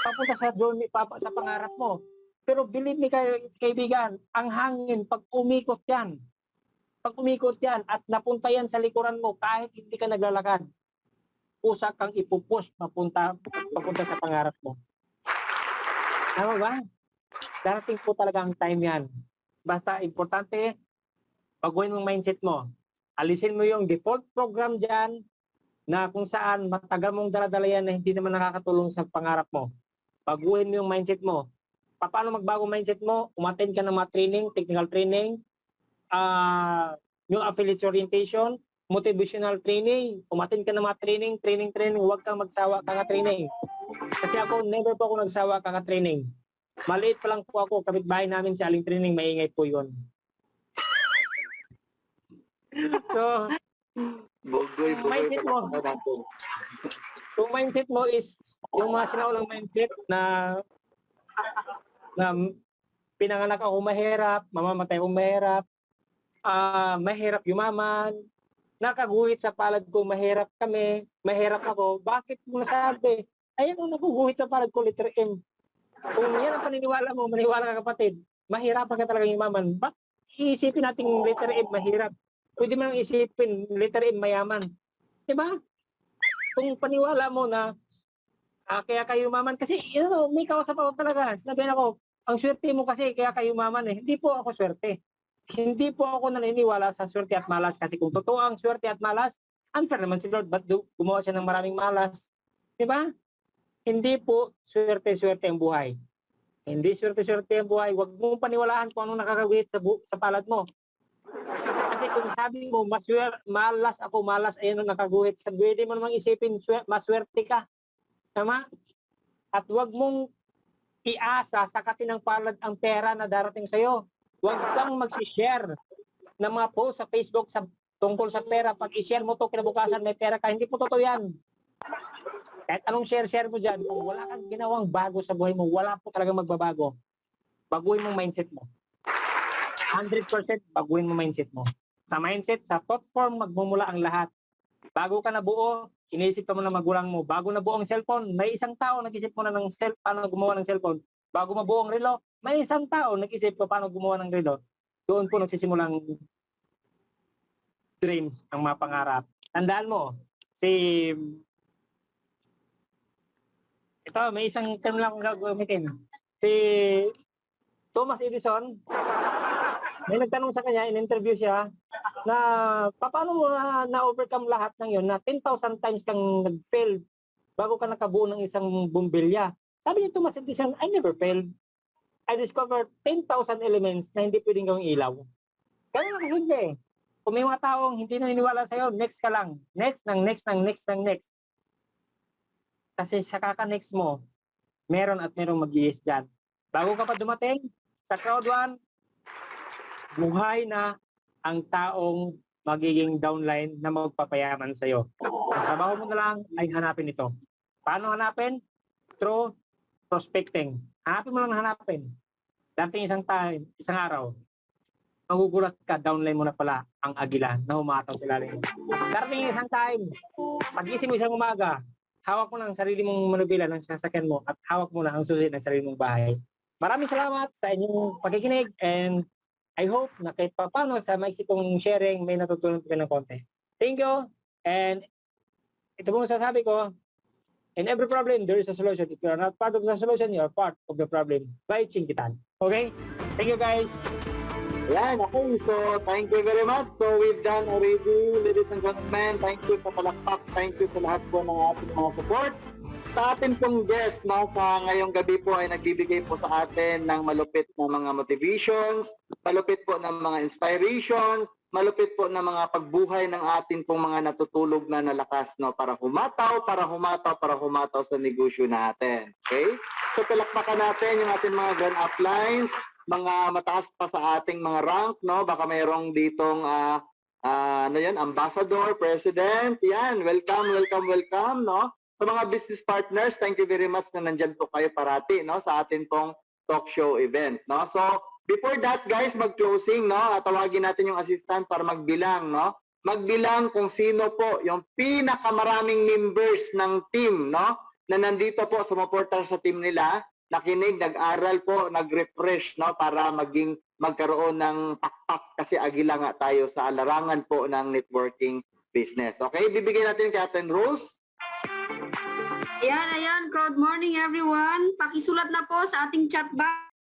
papunta sa journey, sa pangarap mo. Pero believe me, kaibigan, ang hangin, pag umikot yan at napunta yan sa likuran mo, kahit hindi ka naglalakad, usa kang ipupush papunta sa pangarap mo. Tama ba? Darating po talaga ang time yan. Basta importante, baguhin mong mindset mo. Alisin mo yung default program dyan na kung saan matagal mong daladala yan na hindi naman nakakatulong sa pangarap mo. Baguhin mo yung mindset mo. Paano magbago mindset mo? Umattend ka ng mga training, technical training, yung affiliate orientation, motivational training, umattend ka ng mga training, huwag kang magsawa kaka-training. Kasi ako, never po ako nagsawa kaka-training. Maliit pa lang po ako, kapitbahay namin sa aling training, maingay po yun. So, mindset mo. Yung mindset mo is, yung mga sinaulang mindset na pinanganak ako mahirap, mamamatay ako mahirap, mahirap yumaman, nakaguhit sa palad ko, mahirap kami, mahirap ako. Bakit mo nasabi? Ayan ang naguguhit sa palad ko, letter M. Kung yan ang paniniwala mo, maniwala ka, kapatid, mahirapan ka talaga yumaman. iisipin natin letter M mahirap. Pwede mo nang isipin letter M mayaman. Diba? Kung paniwala mo na kaya kayo maman, kasi may kausap ako talaga. Sinabihan ako, ang swerte mo kasi kaya kayo maman eh. Hindi po ako swerte. Hindi po ako naniniwala sa swerte at malas kasi kung totoo ang swerte at malas, unfair naman si Lord, ba't gumawa siya ng maraming malas? Diba? Hindi po swerte-swerte ang buhay. Hindi swerte-swerte ang buhay. Huwag mong paniwalaan kung anong nakakawit sa palad mo. Kasi kung sabi mo, malas ako, malas, ayun ang nakaguhit. Pwede mo namang isipin, maswerte ka. Tama? At huwag mong iasa sa katinang palad ang pera na darating sa'yo. Huwag kang mag-share ng mga post sa Facebook tungkol sa pera. Pag i-share mo to kinabukasan may pera ka, hindi po totoo yan. Kahit anong share mo dyan, kung wala kang ginawang bago sa buhay mo, wala po talagang magbabago. Baguhin mong mindset mo. 100% baguhin mo mindset mo. Sa mindset, sa thought form, magmumula ang lahat. Bago ka nabuo, inisip ka mo na magulang mo. Bago nabuo ang cellphone, may isang tao nag-isip mo na ng paano gumawa ng cellphone. Bago mabuo ang relo, may isang tao nag-isip ko paano gumawa ng relo. Doon po nagsisimulang dreams, ang mga pangarap. Tandaan mo, ito, may isang term lang akong gagamitin. Si Thomas Edison, may nagtanong sa kanya, in-interview siya, na paano mo na-overcome lahat ng yun, na 10,000 times kang nag-fail bago ka nakabuo ng isang bumbilya. Sabi ni Thomas Edison, I never failed. I discovered 10,000 elements na hindi pwedeng gawing ilaw. Kaya hindi. Kung may mga taong hindi naniniwala sa'yo, next ka lang. Next. Kasi sa kaka-next mo, meron mag-i-yes dyan. Bago ka pa dumating, sa crowd 1, buhay na ang taong magiging downline na magpapayaman sa'yo. Ang trabaho mo na lang ay hanapin ito. Paano hanapin? Through prospecting. Hanapin mo lang hanapin. Dating isang araw, magugulat ka, downline mo na pala ang agila na humataw sa lalim. Dating isang time, pag-isip mo isang umaga, hawak mo na ang sarili mong manubila ng sasakyan mo at hawak mo na ang susi ng sarili mong bahay. Maraming salamat sa inyong pakikinig and I hope na kahit paano sa maiksi kong sharing may natutunan ka ng konti. Thank you and ito pong sasabi ko, in every problem there is a solution. If you are not part of the solution, you are part of the problem. By Chinkitan. Okay? Thank you guys. Yan, okay. So, thank you very much. So, we've done already, ladies and gentlemen. Thank you sa palakpak. Thank you sa lahat po ng ating mga support. Sa atin pong guest, no, sa ngayong gabi po ay nagbibigay po sa atin ng malupit na mga motivations, malupit po ng mga inspirations, malupit po ng mga pagbuhay ng atin pong mga natutulog na nalakas, no, para humataw sa negosyo natin. Okay? So, palakpakan natin yung ating mga grand uplines, mga mataas pa sa ating mga rank, no? Baka mayroong ditong ambassador, president. Yan, welcome, no? Sa mga business partners, thank you very much na nandyan po kayo parati, no? Sa atin pong talk show event, no? So, before that, guys, mag-closing, no? Tawagin natin yung assistant para magbilang, no? Magbilang kung sino po yung pinakamaraming members ng team, no? Na nandito po, sumuportar sa team nila, nakinig, nag-aral po, nag-refresh, no, para magkaroon ng pakpak kasi agila nga tayo sa larangan po ng networking business. Okay, bibigyan natin kay Captain Rose. Ayan, good morning everyone. Pakisulat na po sa ating chat box.